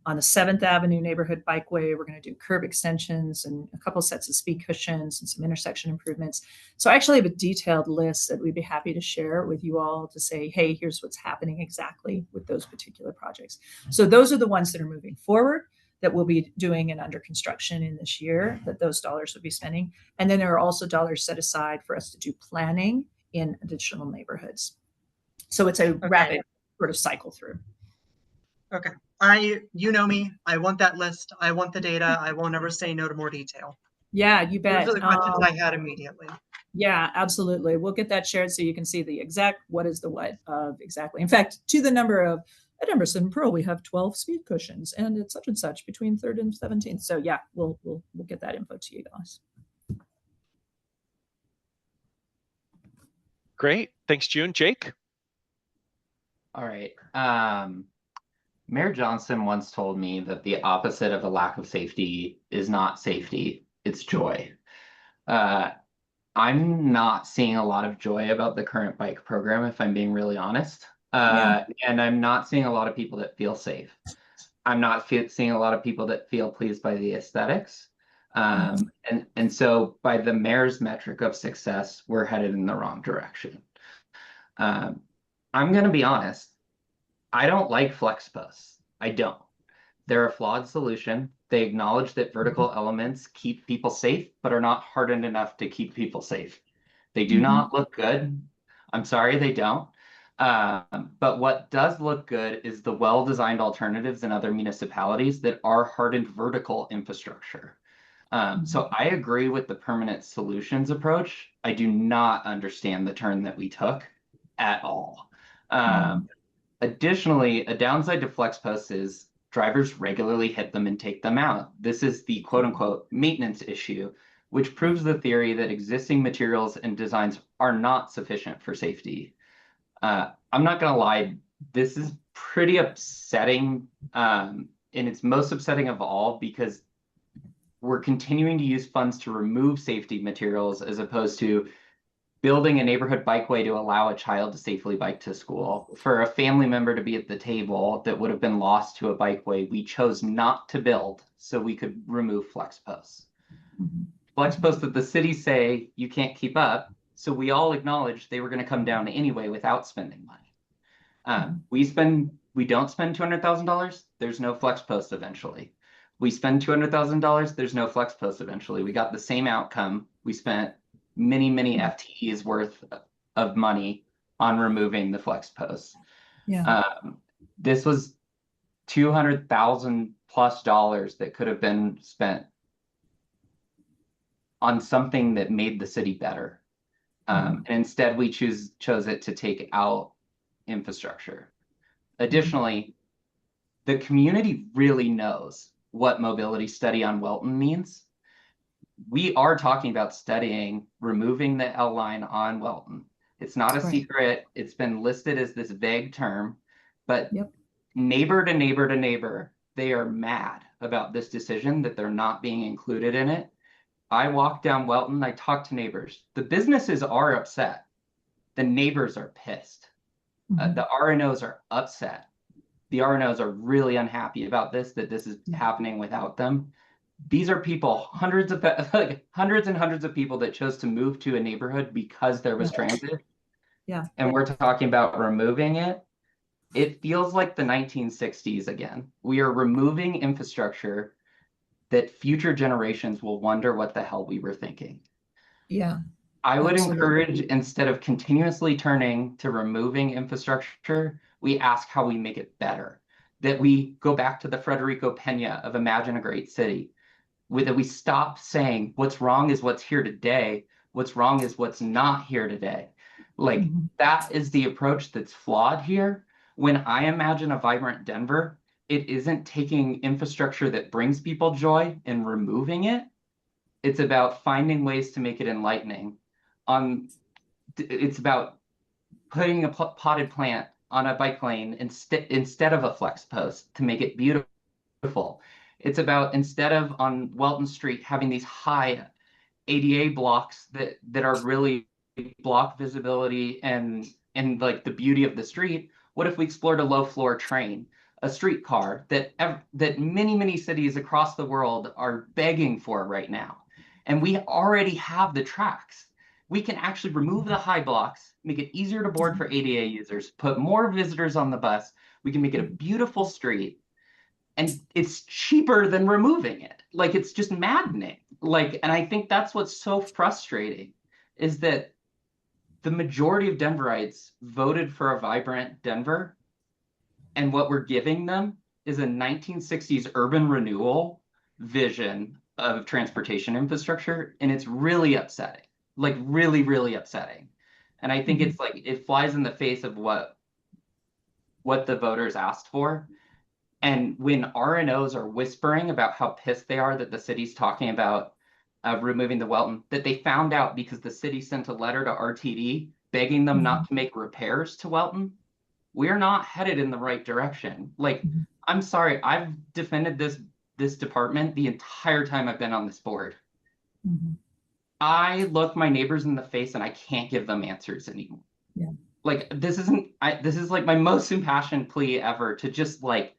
S17: On the 7th Avenue neighborhood bikeway, we're going to do curb extensions and a couple sets of speed cushions and some intersection improvements. So I actually have a detailed list that we'd be happy to share with you all to say, hey, here's what's happening exactly with those particular projects. So those are the ones that are moving forward that we'll be doing and under construction in this year, that those dollars will be spending. And then there are also dollars set aside for us to do planning in additional neighborhoods. So it's a rapid sort of cycle through.
S16: Okay. You know me. I want that list. I want the data. I won't ever say no to more detail.
S17: Yeah, you bet.
S16: Those are the questions I had immediately.
S17: Yeah, absolutely. We'll get that shared so you can see the exact what is the what of exactly. In fact, to the number of at Emerson Pearl, we have 12 speed cushions, and it's such and such between 3rd and 17th. So yeah, we'll get that info to you guys.
S3: Great. Thanks, June. Jake?
S18: All right. Mayor Johnson once told me that the opposite of a lack of safety is not safety, it's joy. I'm not seeing a lot of joy about the current bike program, if I'm being really honest. And I'm not seeing a lot of people that feel safe. I'm not seeing a lot of people that feel pleased by the aesthetics. And so by the mayor's metric of success, we're headed in the wrong direction. I'm going to be honest. I don't like flex posts. I don't. They're a flawed solution. They acknowledge that vertical elements keep people safe, but are not hardened enough to keep people safe. They do not look good. I'm sorry, they don't. But what does look good is the well-designed alternatives in other municipalities that are hardened vertical infrastructure. So I agree with the permanent solutions approach. I do not understand the turn that we took at all. Additionally, a downside to flex posts is drivers regularly hit them and take them out. This is the quote unquote maintenance issue, which proves the theory that existing materials and designs are not sufficient for safety. I'm not gonna lie, this is pretty upsetting, and it's most upsetting of all because we're continuing to use funds to remove safety materials as opposed to building a neighborhood bikeway to allow a child to safely bike to school. For a family member to be at the table that would have been lost to a bikeway, we chose not to build so we could remove flex posts. Flex posts that the city say you can't keep up, so we all acknowledged they were going to come down anyway without spending money. We don't spend $200,000, there's no flex post eventually. We spend $200,000, there's no flex post eventually. We got the same outcome. We spent many FTEs worth of money on removing the flex posts. This was $200,000+ that could have been spent on something that made the city better. And instead we chose it to take out infrastructure. Additionally, the community really knows what mobility study on Welton means. We are talking about studying removing the L line on Welton. It's not a secret. It's been listed as this vague term, but neighbor to neighbor to neighbor, they are mad about this decision that they're not being included in it. I walk down Welton, I talk to neighbors. The businesses are upset. The neighbors are pissed. The RNOs are upset. The RNOs are really unhappy about this, that this is happening without them. These are people, hundreds and hundreds of people that chose to move to a neighborhood because there was transit. And we're talking about removing it. It feels like the 1960s again. We are removing infrastructure that future generations will wonder what the hell we were thinking. I would encourage, instead of continuously turning to removing infrastructure, we ask how we make it better. That we go back to the Federico Pena of Imagine a Great City. That we stop saying what's wrong is what's here today, what's wrong is what's not here today. Like that is the approach that's flawed here. When I imagine a vibrant Denver, it isn't taking infrastructure that brings people joy and removing it. It's about finding ways to make it enlightening. It's about putting a potted plant on a bike lane instead of a flex post to make it beautiful. It's about, instead of on Welton Street having these high ADA blocks that are really block visibility and like the beauty of the street, what if we explored a low floor train, a streetcar that many cities across the world are begging for right now? And we already have the tracks. We can actually remove the high blocks, make it easier to board for ADA users, put more visitors on the bus. We can make it a beautiful street. And it's cheaper than removing it. Like, it's just maddening. Like, and I think that's what's so frustrating, is that the majority of Denverites voted for a vibrant Denver. And what we're giving them is a 1960s urban renewal vision of transportation infrastructure. And it's really upsetting. like really, really upsetting. And I think it's like, it flies in the face of what the voters asked for. And when RNOs are whispering about how pissed they are that the city's talking about removing the Welton, that they found out because the city sent a letter to RTD begging them not to make repairs to Welton, we're not headed in the right direction. Like, I'm sorry, I've defended this department the entire time I've been on this board. I look my neighbors in the face and I can't give them answers anymore.
S17: Yeah.
S18: Like, this is like my most impassioned plea ever, to just like,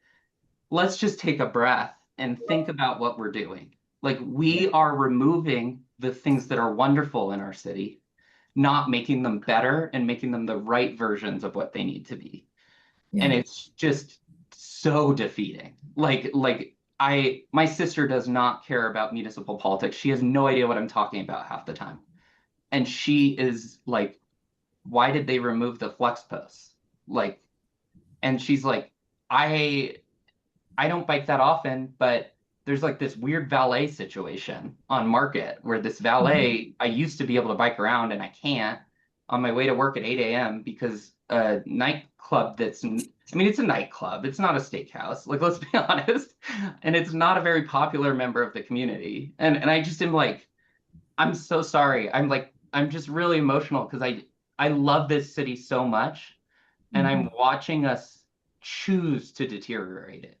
S18: let's just take a breath and think about what we're doing. Like, we are removing the things that are wonderful in our city, not making them better and making them the right versions of what they need to be. And it's just so defeating. Like my sister does not care about municipal politics. She has no idea what I'm talking about half the time. And she is like, why did they remove the flex posts? Like, and she's like, I don't bike that often, but there's like this weird valet situation on Market where this valet, I used to be able to bike around and I can't on my way to work at 8 a.m. because a nightclub it's a nightclub. It's not a steakhouse. Like, let's be honest. And it's not a very popular member of the community. And I just am like, I'm so sorry. I'm just really emotional because I love this city so much. And I'm watching us choose to deteriorate it.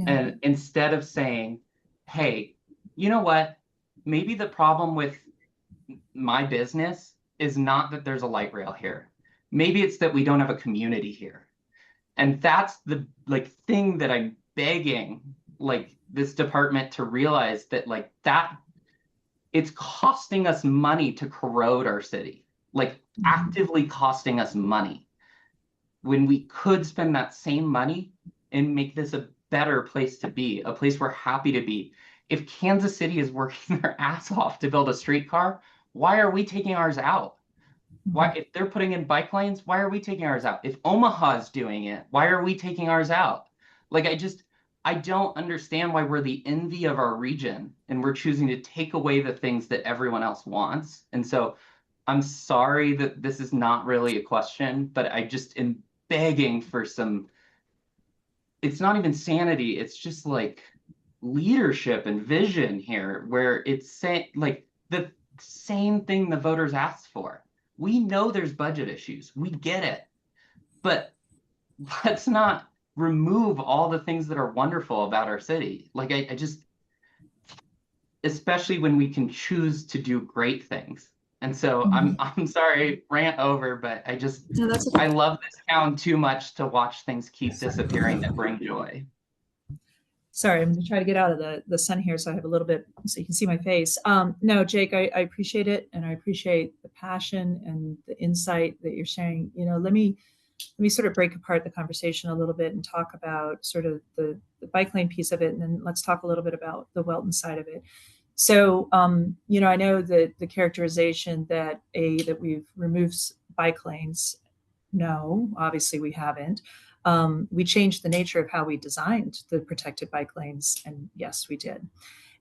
S18: And instead of saying, hey, you know what? Maybe the problem with my business is not that there's a light rail here. Maybe it's that we don't have a community here. And that's the thing that I'm begging this department to realize, that that it's costing us money to corrode our city, actively costing us money, when we could spend that same money and make this a better place to be, a place we're happy to be. If Kansas City is working their ass off to build a streetcar, why are we taking ours out? Why, if they're putting in bike lanes, why are we taking ours out? If Omaha's doing it, why are we taking ours out? I don't understand why we're the envy of our region and we're choosing to take away the things that everyone else wants. And so I'm sorry that this is not really a question, but I just am begging for some, it's not even sanity, it's just leadership and vision here, where it's saying the same thing the voters asked for. We know there's budget issues, we get it, but let's not remove all the things that are wonderful about our city. I just, especially when we can choose to do great things. And so I'm sorry, rant over, but I love this town too much to watch things keep disappearing that bring joy.
S17: Sorry, I'm gonna try to get out of the sun here so I have a little bit, so you can see my face. No, Jake, I appreciate it. And I appreciate the passion and the insight that you're sharing. Let me sort of break apart the conversation a little bit and talk about sort of the bike lane piece of it. And then let's talk a little bit about the Welton side of it. So, I know that the characterization that we've removed bike lanes. No, obviously we haven't. We changed the nature of how we designed the protected bike lanes, and yes, we did.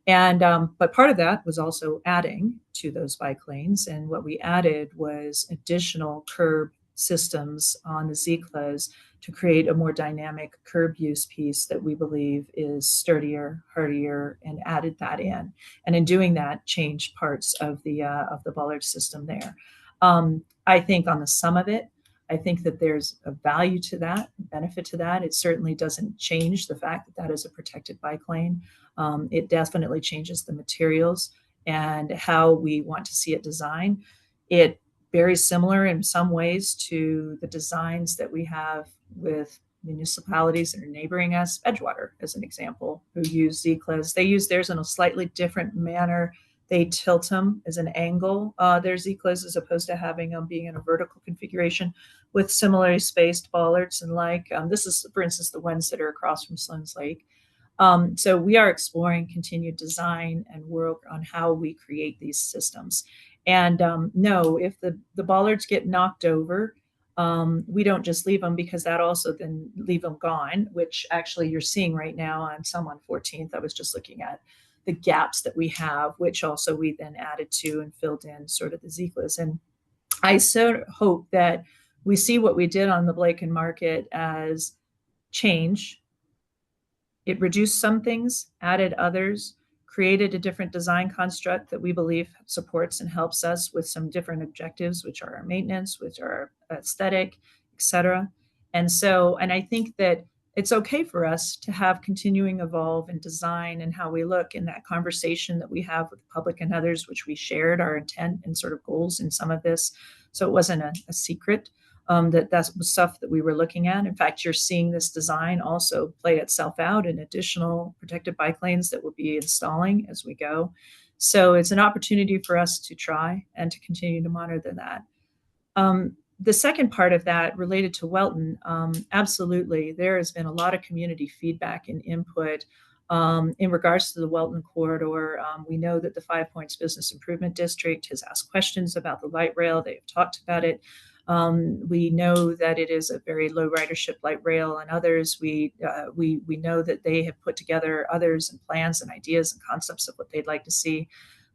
S17: And but part of that was also adding to those bike lanes, and what we added was additional curb systems on the Z-Clas to create a more dynamic curb use piece that we believe is sturdier, hardier, and added that in. And in doing that, changed parts of the bollard system there. I think on the sum of it, I think that there's a value to that, benefit to that. It certainly doesn't change the fact that that is a protected bike lane. It definitely changes the materials and how we want to see it designed. It very similar in some ways to the designs that we have with municipalities that are neighboring us, Edgewater as an example, who use Z-Clas. They use theirs in a slightly different manner. They tilt them as an angle, their Z-Clas, as opposed to having them being in a vertical configuration with similarly spaced bollards and this is, for instance, the ones that are across from Slim's Lake. So we are exploring continued design and work on how we create these systems. And no, if the bollards get knocked over, we don't just leave them, because that also then leave them gone, which actually you're seeing right now on some on 14th. I was just looking at the gaps that we have, which also we then added to and filled in sort of the ZCLAs. And I so hope that we see what we did on the Blake and Market as change. It reduced some things, added others, created a different design construct that we believe supports and helps us with some different objectives, which are our maintenance, which are aesthetic, etc. And I think that it's okay for us to have continuing evolve and design and how we look in that conversation that we have with the public and others, which we shared our intent and sort of goals in some of this. So it wasn't a secret. That was stuff that we were looking at. In fact, you're seeing this design also play itself out in additional protected bike lanes that we'll be installing as we go. So it's an opportunity for us to try and to continue to monitor that. The second part of that related to Welton, absolutely, there has been a lot of community feedback and input in regards to the Welton corridor. We know that the 5 Points Business Improvement District has asked questions about the light rail. They've talked about it. We know that it is a very low ridership light rail, and others. We know that they have put together others and plans and ideas and concepts of what they'd like to see.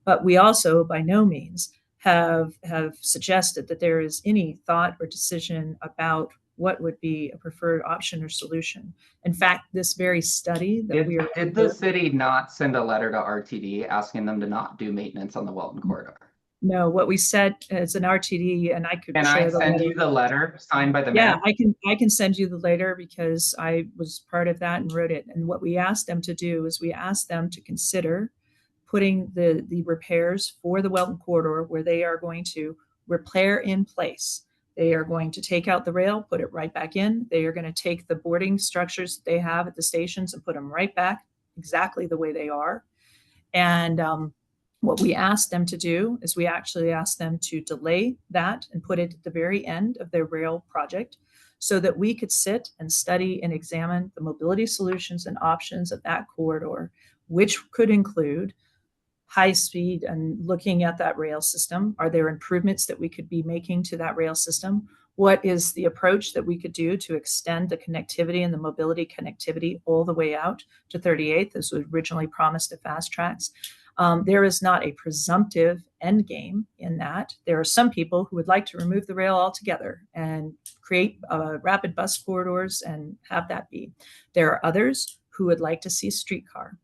S17: But we also, by no means, have suggested that there is any thought or decision about what would be a preferred option or solution. In fact, this very study that
S18: did the city not send a letter to RTD asking them to not do maintenance on the Welton corridor?
S17: No, what we said is an RTD, and I could
S18: Can I send you the letter signed by the mayor?
S17: Yeah, I can send you the letter because I was part of that and wrote it. And what we asked them to do is we asked them to consider putting the repairs for the Welton corridor where they are going to repair in place. They are going to take out the rail, put it right back in. They are going to take the boarding structures that they have at the stations and put them right back exactly the way they are. And what we asked them to do is we actually asked them to delay that and put it at the very end of their rail project so that we could sit and study and examine the mobility solutions and options of that corridor, which could include high speed and looking at that rail system. Are there improvements that we could be making to that rail system? What is the approach that we could do to extend the connectivity and the mobility connectivity all the way out to 38th, as was originally promised at Fast Tracks? There is not a presumptive end game in that. There are some people who would like to remove the rail altogether and create rapid bus corridors and have that be. There are others who would like to see streetcar.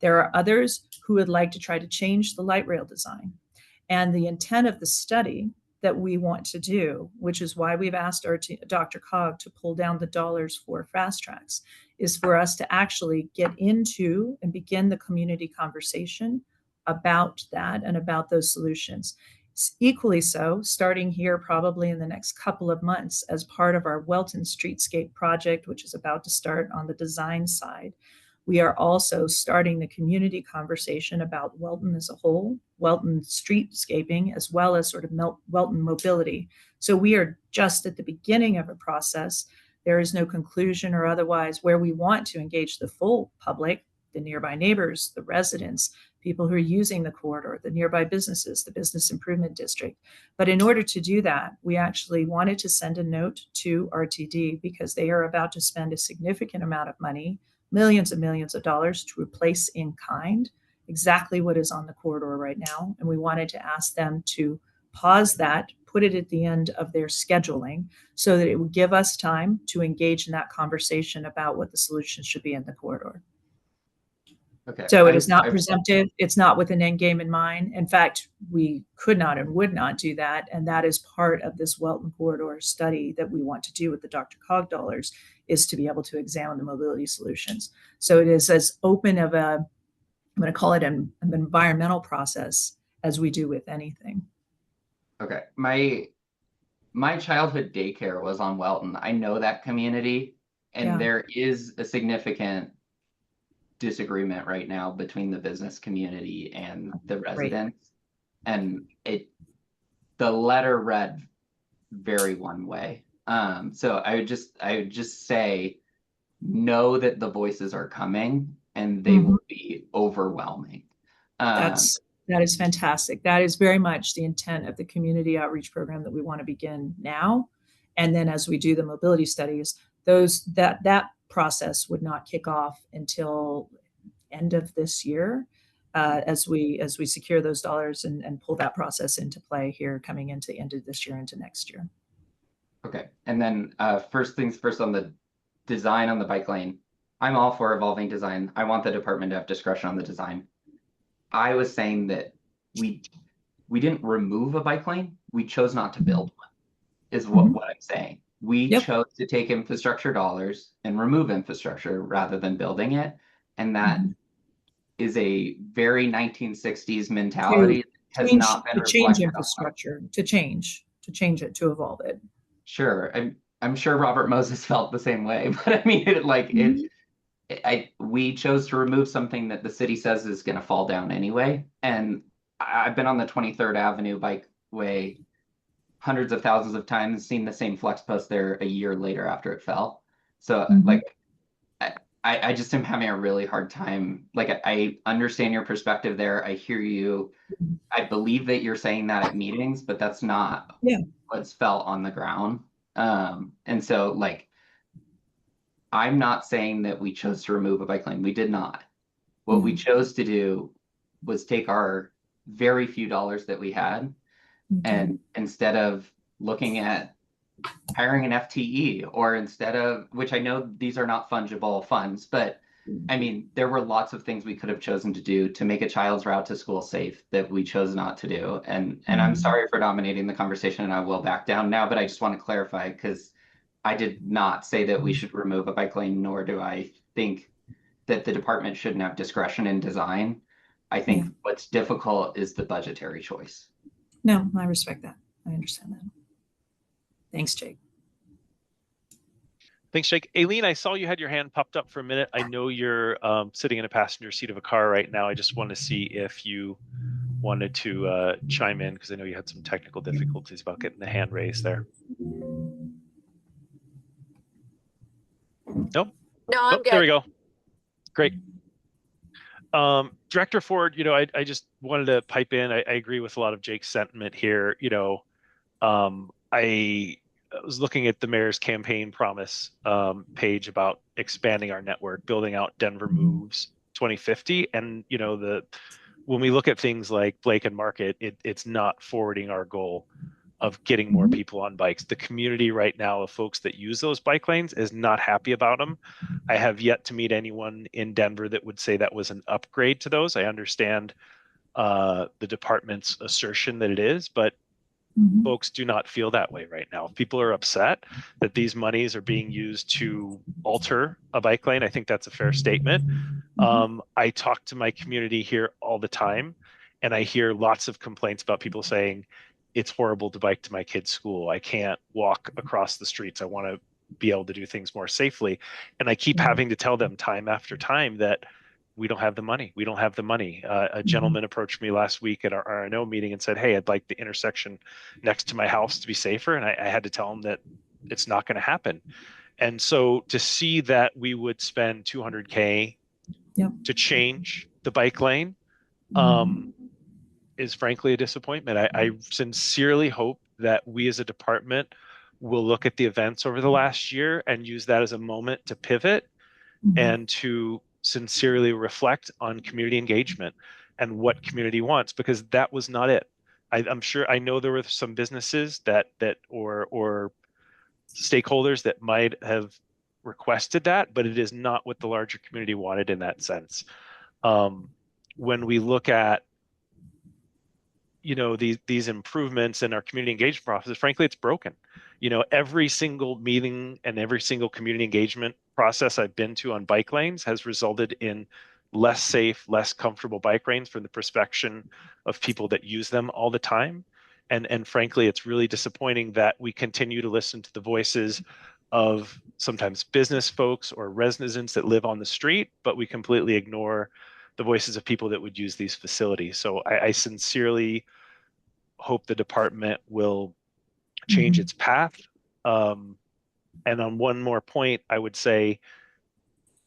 S17: There are others who would like to try to change the light rail design. And the intent of the study that we want to do, which is why we've asked our Dr. Cog to pull down the dollars for Fast Tracks, is for us to actually get into and begin the community conversation about that and about those solutions. Equally so, starting here probably in the next couple of months as part of our Welton Streetscape project, which is about to start on the design side. We are also starting the community conversation about Welton as a whole, Welton streetscaping, as well as sort of Welton mobility. So we are just at the beginning of a process. There is no conclusion or otherwise where we want to engage the full public, the nearby neighbors, the residents, people who are using the corridor, the nearby businesses, the business improvement district. But in order to do that, we actually wanted to send a note to RTD because they are about to spend a significant amount of money, millions and millions of dollars, to replace in kind exactly what is on the corridor right now. And we wanted to ask them to pause that, put it at the end of their scheduling so that it would give us time to engage in that conversation about what the solutions should be in the corridor.
S18: Okay.
S17: So it is not presumptive. It's not with an end game in mind. In fact, we could not and would not do that. And that is part of this Welton corridor study that we want to do with the Dr. Cog dollars, is to be able to examine the mobility solutions. So it is as open of a, I'm going to call it an environmental process as we do with anything.
S18: Okay. My childhood daycare was on Welton. I know that community, and there is a significant disagreement right now between the business community and the residents. And the letter read very one way. So I would just say, know that the voices are coming and they will be overwhelming.
S17: That is fantastic. That is very much the intent of the community outreach program that we want to begin now. And then as we do the mobility studies, that process would not kick off until end of this year. as we secure those dollars and pull that process into play here coming into the end of this year into next year.
S18: Okay, and then first things first on the design on the bike lane. I'm all for evolving design. I want the department to have discretion on the design. I was saying that we didn't remove a bike lane. We chose not to build one, is what I'm saying. We chose to take infrastructure dollars and remove infrastructure rather than building it. And that is a very 1960s mentality. Has not been
S17: to change
S18: reflected
S17: infrastructure, to change it, to evolve it.
S18: Sure. I'm sure Robert Moses felt the same way, but I mean, we chose to remove something that the city says is going to fall down anyway. And I've been on the 23rd Avenue bikeway hundreds of thousands of times, seen the same flex post there a year later after it fell. So like, I just am having a really hard time. Like, I understand your perspective there. I hear you. I believe that you're saying that at meetings, but that's not what's felt on the ground. And so like, I'm not saying that we chose to remove a bike lane. We did not. What we chose to do was take our very few dollars that we had, and instead of looking at hiring an FTE, or instead of, which I know these are not fungible funds, but I mean, there were lots of things we could have chosen to do to make a child's route to school safe that we chose not to do. And I'm sorry for dominating the conversation, and I will back down now, but I just want to clarify, because I did not say that we should remove a bike lane, nor do I think that the department shouldn't have discretion in design. I think what's difficult is the budgetary choice.
S17: No, I respect that. I understand that. Thanks, Jake.
S3: Thanks, Jake. Aileen, I saw you had your hand popped up for a minute. I know you're sitting in a passenger seat of a car right now. I just want to see if you wanted to chime in, because I know you had some technical difficulties about getting the hand raised there. Nope.
S5: No, I'm good.
S3: There we go. Great. Director Ford, I just wanted to pipe in. I agree with a lot of Jake's sentiment here. I was looking at the mayor's campaign promise page about expanding our network, building out Denver Moves 2050. And, when we look at things like Blake and Market, it's not forwarding our goal of getting more people on bikes. The community right now of folks that use those bike lanes is not happy about them. I have yet to meet anyone in Denver that would say that was an upgrade to those. I understand the department's assertion that it is, but folks do not feel that way right now. If people are upset that these monies are being used to alter a bike lane, I think that's a fair statement. I talk to my community here all the time, and I hear lots of complaints about people saying, it's horrible to bike to my kid's school. I can't walk across the streets. I want to be able to do things more safely. And I keep having to tell them time after time that we don't have the money. We don't have the money. A gentleman approached me last week at our RNO meeting and said, hey, I'd like the intersection next to my house to be safer. And I had to tell him that it's not going to happen. And so to see that we would spend $200K to change the bike lane is frankly a disappointment. I sincerely hope that we as a department will look at the events over the last year and use that as a moment to pivot and to sincerely reflect on community engagement and what community wants, because that was not it. I'm sure, I know there were some businesses or stakeholders that might have requested that, but it is not what the larger community wanted in that sense. When we look at these improvements in our community engagement process, frankly, it's broken. Every single meeting and every single community engagement process I've been to on bike lanes has resulted in less safe, less comfortable bike lanes from the perspective of people that use them all the time. And frankly, it's really disappointing that we continue to listen to the voices of sometimes business folks or residents that live on the street, but we completely ignore the voices of people that would use these facilities. So I sincerely hope the department will change its path. And on one more point, I would say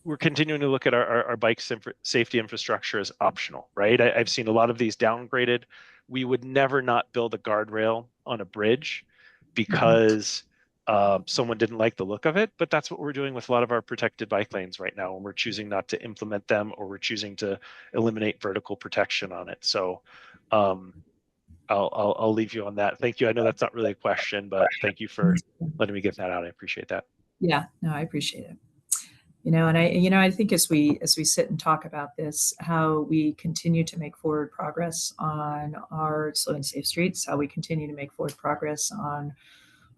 S3: we're continuing to look at our bike safety infrastructure as optional, right? I've seen a lot of these downgraded. We would never not build a guardrail on a bridge because someone didn't like the look of it, but that's what we're doing with a lot of our protected bike lanes right now, and we're choosing not to implement them, or we're choosing to eliminate vertical protection on it. So I'll leave you on that. Thank you. I know that's not really a question, but thank you for letting me get that out. I appreciate that.
S17: Yeah, no, I appreciate it. I think as we sit and talk about this, how we continue to make forward progress on our slow and safe streets, how we continue to make forward progress on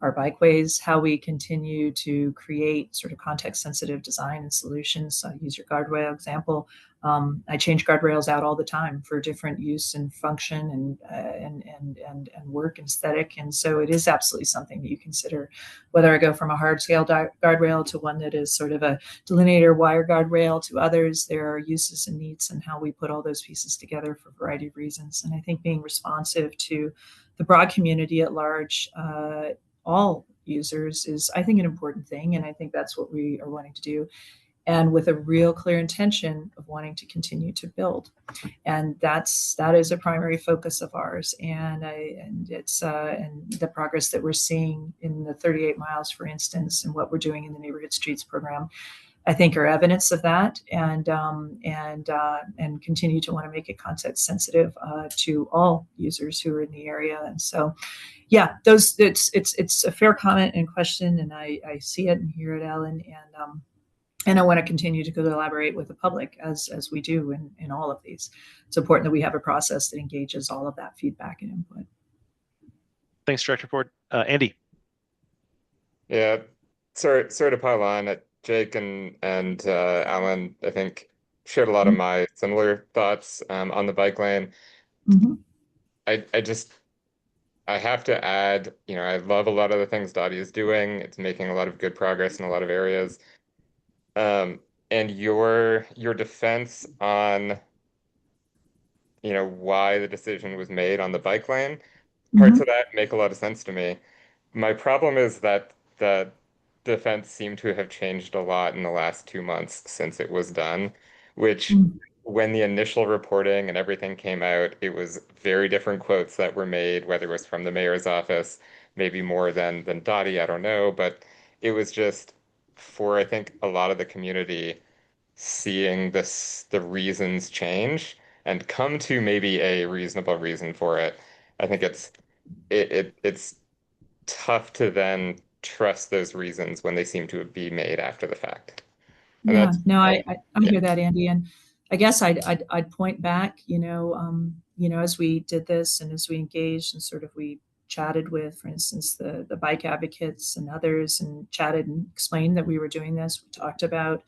S17: our bikeways, how we continue to create sort of context sensitive design and solutions. So use your guardrail example. I change guardrails out all the time for different use and function and work and aesthetic. And so it is absolutely something that you consider, whether I go from a hard scale guardrail to one that is sort of a delineator wire guardrail to others. There are uses and needs and how we put all those pieces together for a variety of reasons. And I think being responsive to the broad community at large, all users, is, I think, an important thing. And I think that's what we are wanting to do, and with a real clear intention of wanting to continue to build. And that is a primary focus of ours. And it's and the progress that we're seeing in the 38 miles, for instance, and what we're doing in the Neighborhood Streets program, I think, are evidence of that, and continue to want to make it context sensitive to all users who are in the area. And so, yeah, it's a fair comment and question, and I see it and hear it, Alan, and I want to continue to collaborate with the public as we do in all of these. It's important that we have a process that engages all of that feedback and input.
S3: Thanks, Director Ford. Andy.
S7: Yeah, sorry to pile on. Jake and Alan, I think, shared a lot of my similar thoughts on the bike lane.
S17: Mm-hmm.
S7: I have to add, I love a lot of the things DOTI is doing. It's making a lot of good progress in a lot of areas. And your defense on, why the decision was made on the bike lane, parts of that make a lot of sense to me. My problem is that the defense seemed to have changed a lot in the last 2 months since it was done, which when the initial reporting and everything came out, it was very different quotes that were made, whether it was from the mayor's office, maybe more than DOTI, I don't know, but it was just for, I think, a lot of the community seeing the reasons change and come to maybe a reasonable reason for it. I think it's tough to then trust those reasons when they seem to be made after the fact. And
S17: yeah, no, I hear that, Andy, and I guess I'd point back, as we did this and as we engaged and sort of we chatted with, for instance, the bike advocates and others, and chatted and explained that we were doing this. We talked about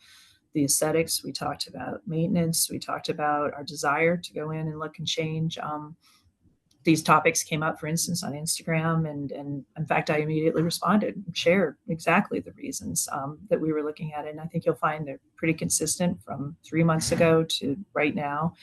S17: the aesthetics, we talked about maintenance, we talked about our desire to go in and look and change. These topics came up, for instance, on Instagram, and in fact, I immediately responded and shared exactly the reasons that we were looking at it. And I think you'll find they're pretty consistent from 3 months ago to right now.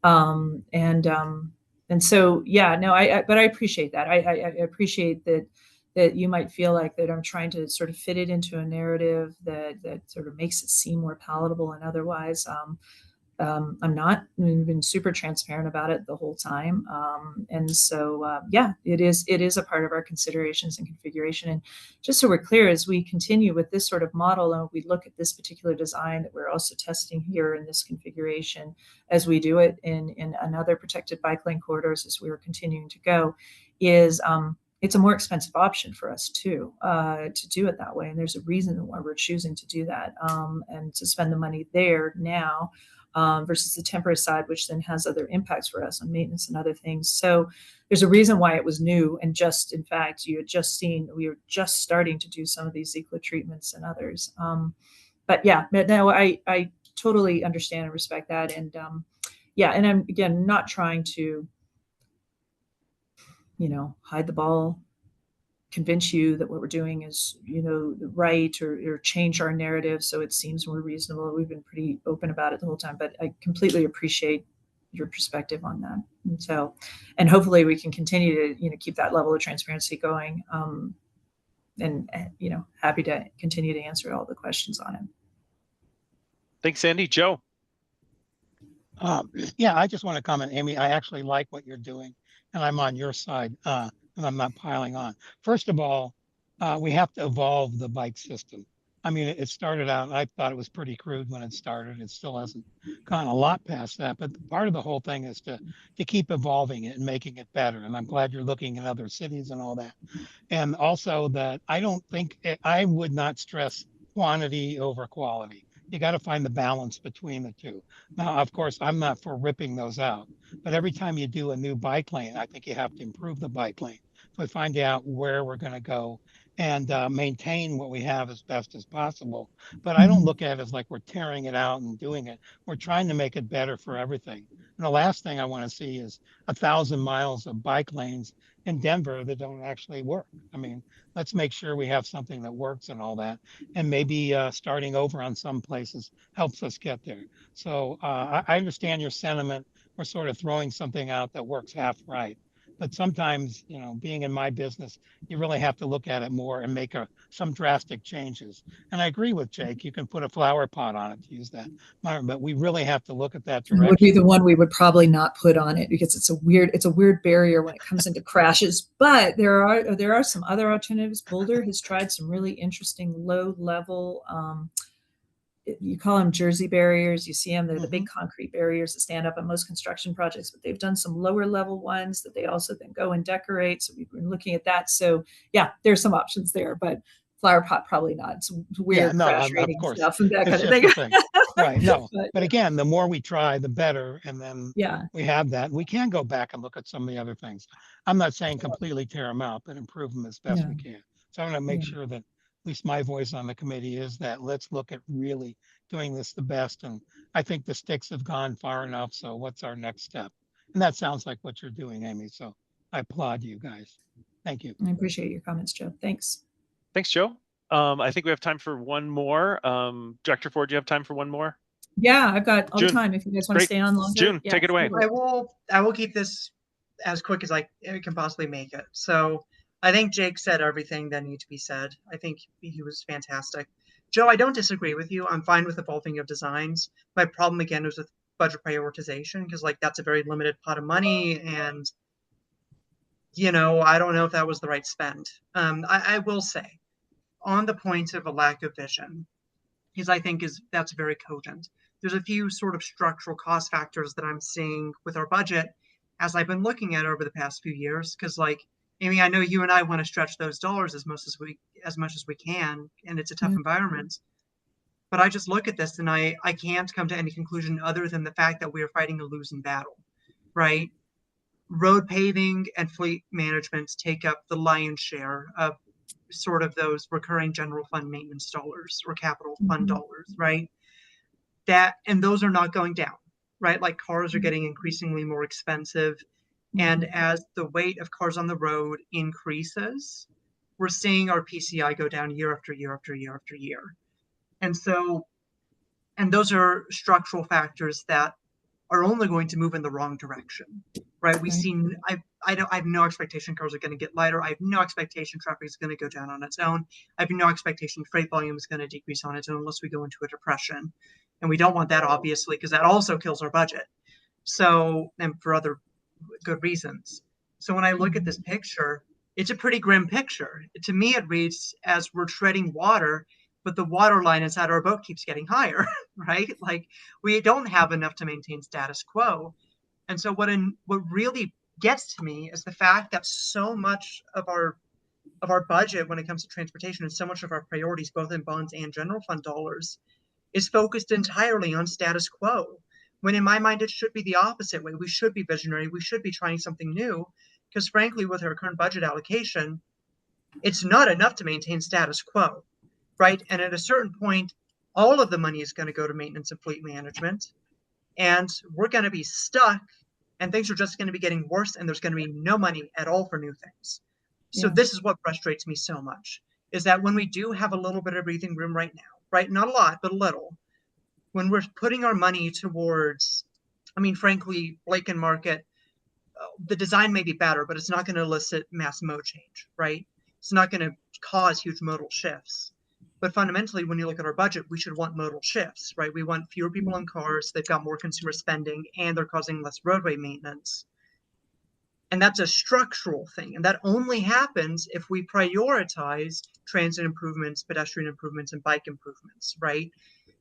S17: And so, yeah, no, but I appreciate that. I appreciate that you might feel like that I'm trying to sort of fit it into a narrative that sort of makes it seem more palatable, and otherwise, I'm not. We've been super transparent about it the whole time. And so, yeah, it is a part of our considerations and configuration. And just so we're clear, as we continue with this sort of model and we look at this particular design that we're also testing here in this configuration, as we do it in another protected bike lane corridors, as we are continuing to go, is it's a more expensive option for us too, to do it that way. And there's a reason why we're choosing to do that, and to spend the money there now, versus the temporary side, which then has other impacts for us on maintenance and other things. So there's a reason why it was new. And just, in fact, you had just seen, we were just starting to do some of these eco treatments and others. But yeah, no, I totally understand and respect that. And yeah, and I'm, again, not trying to, hide the ball, convince you that what we're doing is, right, or change our narrative so it seems more reasonable. We've been pretty open about it the whole time, but I completely appreciate your perspective on that. And so, and hopefully we can continue to, keep that level of transparency going. And, happy to continue to answer all the questions on it.
S3: Thanks, Andy. Joe.
S6: Yeah, I just want to comment, Amy. I actually like what you're doing, and I'm on your side, and I'm not piling on. First of all, we have to evolve the bike system. I mean, it started out, I thought it was pretty crude when it started. It still hasn't gone a lot past that, but part of the whole thing is to keep evolving it and making it better. And I'm glad you're looking at other cities and all that. And also that I don't think I would not stress quantity over quality. You got to find the balance between the two. Now, of course, I'm not for ripping those out, but every time you do a new bike lane, I think you have to improve the bike lane. So we find out where we're going to go and maintain what we have as best as possible. But I don't look at it as like we're tearing it out and doing it. We're trying to make it better for everything. And the last thing I want to see is 1,000 miles of bike lanes in Denver that don't actually work. I mean, let's make sure we have something that works and all that. And maybe starting over on some places helps us get there. So I understand your sentiment. We're sort of throwing something out that works half right. But sometimes, you know, being in my business, you really have to look at it more and make some drastic changes. And I agree with Jake. You can put a flower pot on it to use that, but we really have to look at that
S17: It would be
S6: direction.
S17: the one we would probably not put on it because it's a weird barrier when it comes into crashes. But there are some other alternatives. Boulder has tried some really interesting low level. You call them Jersey barriers. You see them; they're the big concrete barriers that stand up on most construction projects. But they've done some lower level ones that they also then go and decorate. So we've been looking at that. So yeah, there's some options there, but flower pot probably not. It's weird
S6: No,
S17: crash
S6: of
S17: rating
S6: course.
S17: stuff and that
S6: It's
S17: kind of
S6: just
S17: thing.
S6: the thing. Right. No, but
S17: yeah.
S6: again, the more we try, the better. And then
S17: Yeah.
S6: we have that. We can go back and look at some of the other things. I'm not saying completely tear them out, but improve them as best
S17: Yeah.
S6: we can. So I want to make
S17: Yeah.
S6: sure that at least my voice on the committee is that let's look at really doing this the best. And I think the sticks have gone far enough. So what's our next step? And that sounds like what you're doing, Amy. So I applaud you guys. Thank you.
S17: I appreciate your comments, Joe. Thanks.
S3: Thanks, Joe. I think we have time for one more. Director Ford, do you have time for one more?
S17: Yeah, I've got all
S3: June.
S17: the time if you guys want to
S3: Great.
S17: stay on longer.
S3: June,
S17: Yeah,
S3: take it away.
S16: I will keep this as quick as I can possibly make it. So I think Jake said everything that needed to be said. I think he was fantastic. Joe, I don't disagree with you. I'm fine with evolving of designs. My problem again was with budget prioritization because like that's a very limited pot of money and you know, I don't know if that was the right spend. I will say on the point of a lack of vision, is I think that's very cogent. There's a few sort of structural cost factors that I'm seeing with our budget as I've been looking at over the past few years. Because like Amy, I know you and I want to stretch those dollars as much as we can, and it's a tough environment. But I just look at this and I can't come to any conclusion other than the fact that we are fighting a losing battle, right? Road paving and fleet management take up the lion's share of sort of those recurring general fund maintenance dollars or capital fund dollars, right? And those are not going down, right? Like cars are getting increasingly more expensive. And as the weight of cars on the road increases, we're seeing our PCI go down year after year after year after year. And so, and those are structural factors that are only going to move in the wrong direction, right? We've seen, I have no expectation cars are going to get lighter. I have no expectation traffic is going to go down on its own. I have no expectation freight volume is going to decrease on its own unless we go into a depression. And we don't want that, obviously, because that also kills our budget. So, and for other good reasons. So when I look at this picture, it's a pretty grim picture. To me, it reads as we're treading water, but the water line inside our boat keeps getting higher, right? Like we don't have enough to maintain status quo. And so what really gets to me is the fact that so much of our budget when it comes to transportation and so much of our priorities, both in bonds and general fund dollars, is focused entirely on status quo. When in my mind, it should be the opposite way. We should be visionary. We should be trying something new. Because frankly, with our current budget allocation, it's not enough to maintain status quo, right? And at a certain point, all of the money is going to go to maintenance and fleet management. And we're going to be stuck and things are just going to be getting worse and there's going to be no money at all for new things. So this is what frustrates me so much, is that when we do have a little bit of breathing room right now, right? Not a lot, but a little. When we're putting our money towards, I mean, frankly, Blake and Market, the design may be better, but it's not going to elicit mass mode change, right? It's not going to cause huge modal shifts. But fundamentally, when you look at our budget, we should want modal shifts, right? We want fewer people in cars, they've got more consumer spending, and they're causing less roadway maintenance. And that's a structural thing. And that only happens if we prioritize transit improvements, pedestrian improvements, and bike improvements, right?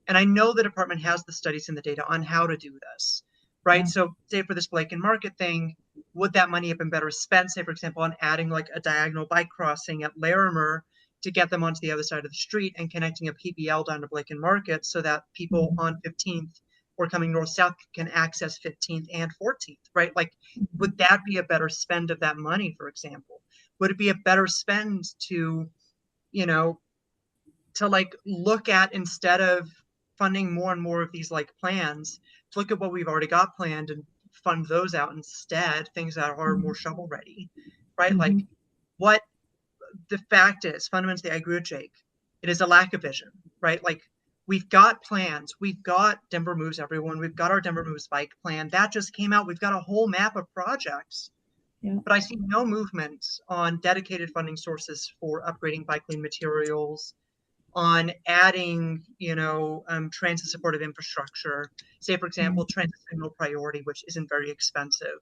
S16: And I know the department has the studies and the data on how to do this, right? So say for this Blake and Market thing, would that money have been better spent, say, for example, on adding like a diagonal bike crossing at Larimer to get them onto the other side of the street and connecting a PBL down to Blake and Market so that people on 15th or coming north-south can access 15th and 14th, right? Like, would that be a better spend of that money, for example? Would it be a better spend to, you know, to like look at, instead of funding more and more of these like plans, to look at what we've already got planned and fund those out instead, things that are more shovel ready, right? Like, what the fact is, fundamentally, I agree with Jake. It is a lack of vision, right? Like, we've got plans. We've got Denver Moves Everyone. We've got our Denver Moves bike plan. That just came out. We've got a whole map of projects.
S17: Yeah.
S16: But I see no movement on dedicated funding sources for upgrading bike lane materials, on adding, you know, transit supportive infrastructure. Say, for example, transit signal priority, which isn't very expensive,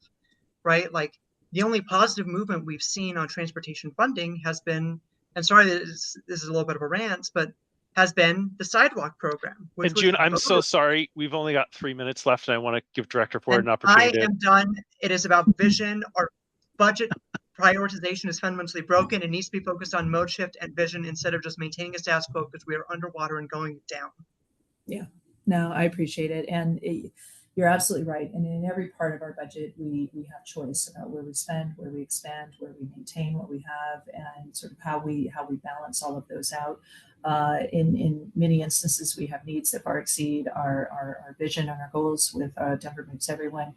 S16: right? Like, the only positive movement we've seen on transportation funding has been, and sorry, this is a little bit of a rant, but has been the sidewalk program.
S3: And June, I'm so sorry. We've only got 3 minutes left, and I want to give Director Ford an opportunity.
S16: I am done. It is about vision. Our budget prioritization is fundamentally broken. It needs to be focused on mode shift and vision instead of just maintaining a status quo because we are underwater and going down.
S17: Yeah, no, I appreciate it. And you're absolutely right. And in every part of our budget, we have choice about where we spend, where we expand, where we maintain what we have, and sort of how we balance all of those out. In many instances, we have needs that far exceed our vision and our goals with Denver Moves Everyone.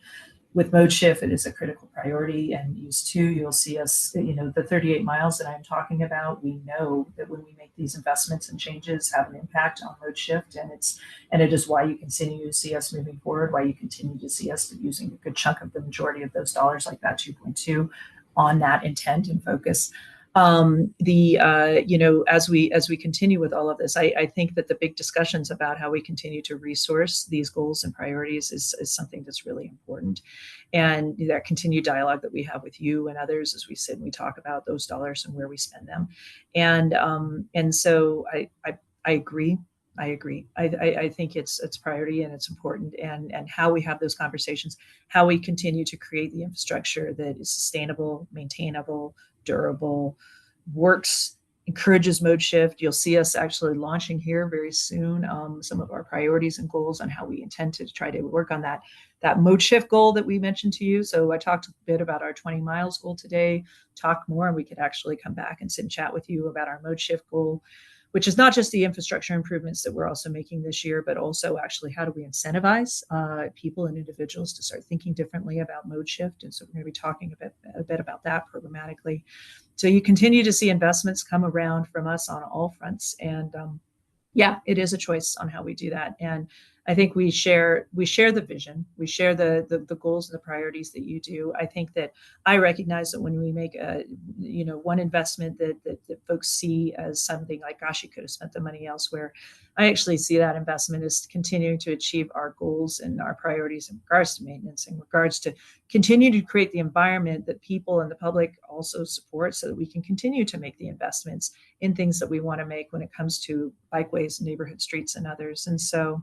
S17: With mode shift, it is a critical priority, and use 2, you'll see us, you know, the 38 miles that I'm talking about, we know that when we make these investments and changes have an impact on mode shift, and it is why you continue to see us moving forward, why you continue to see us using a good chunk of the majority of those dollars, like that 2.2, on that intent and focus. You know, as we continue with all of this, I think that the big discussions about how we continue to resource these goals and priorities is something that's really important. And that continued dialogue that we have with you and others as we sit and we talk about those dollars and where we spend them. And so I agree. I agree. I think it's priority and it's important, and how we have those conversations, how we continue to create the infrastructure that is sustainable, maintainable, durable, works, encourages mode shift. You'll see us actually launching here very soon some of our priorities and goals on how we intend to try to work on that mode shift goal that we mentioned to you. So I talked a bit about our 20 miles goal today, talk more, and we could actually come back and sit and chat with you about our mode shift goal, which is not just the infrastructure improvements that we're also making this year, but also actually how do we incentivize people and individuals to start thinking differently about mode shift. And so we're going to be talking a bit about that programmatically. So you continue to see investments come around from us on all fronts. And yeah, it is a choice on how we do that. And I think we share the vision, we share the goals and the priorities that you do. I think that I recognize that when we make a, you know, one investment that folks see as something like, gosh, you could have spent the money elsewhere. I actually see that investment as continuing to achieve our goals and our priorities in regards to maintenance, in regards to continue to create the environment that people and the public also support, so that we can continue to make the investments in things that we want to make when it comes to bikeways, neighborhood streets, and others. And so,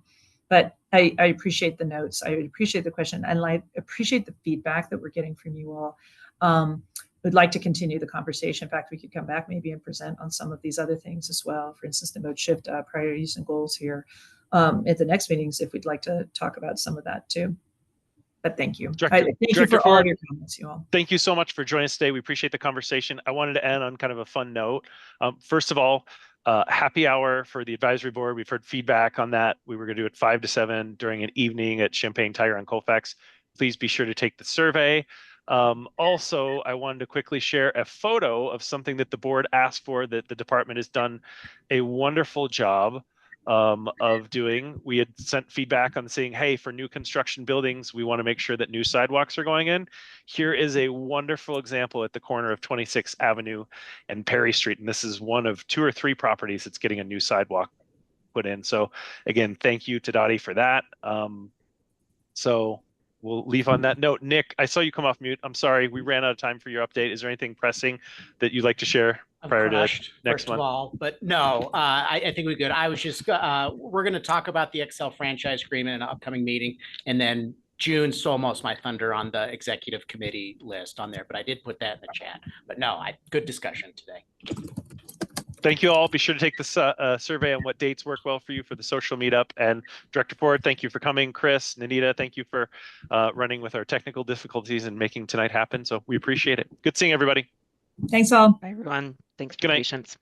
S17: but I appreciate the notes. I appreciate the question, and I appreciate the feedback that we're getting from you all. Would like to continue the conversation. In fact, we could come back maybe and present on some of these other things as well. For instance, the mode shift priorities and goals here at the next meetings, if we'd like to talk about some of that too. But thank you. Thank you for all of your comments, you all.
S3: Thank you so much for joining us today. We appreciate the conversation. I wanted to end on kind of a fun note. First of all, happy hour for the advisory board. We've heard feedback on that. We were going to do it 5 to 7 during an evening at Champaign Tire on Colfax. Please be sure to take the survey. Also, I wanted to quickly share a photo of something that the board asked for that the department has done a wonderful job of doing. We had sent feedback on saying, hey, for new construction buildings, we want to make sure that new sidewalks are going in. Here is a wonderful example at the corner of 26th Avenue and Perry Street. And this is one of 2 or 3 properties that's getting a new sidewalk put in. So again, thank you to DOTI for that. So we'll leave on that note. Nick, I saw you come off mute. I'm sorry, we ran out of time for your update. Is there anything pressing that you'd like to share prior to next month?
S19: First of all, but no, I think we're good. I was just, we're going to talk about the Excel franchise agreement in an upcoming meeting, and then June stole most of my thunder on the executive committee list on there, but I did put that in the chat. But no, good discussion today.
S3: Thank you all. Be sure to take this survey on what dates work well for you for the social meetup. And Director Ford, thank you for coming. Chris, Nanita, thank you for running with our technical difficulties and making tonight happen. So we appreciate it. Good seeing everybody.
S17: Thanks all.
S2: Bye, everyone. Thanks for
S3: Good night.
S2: your patience.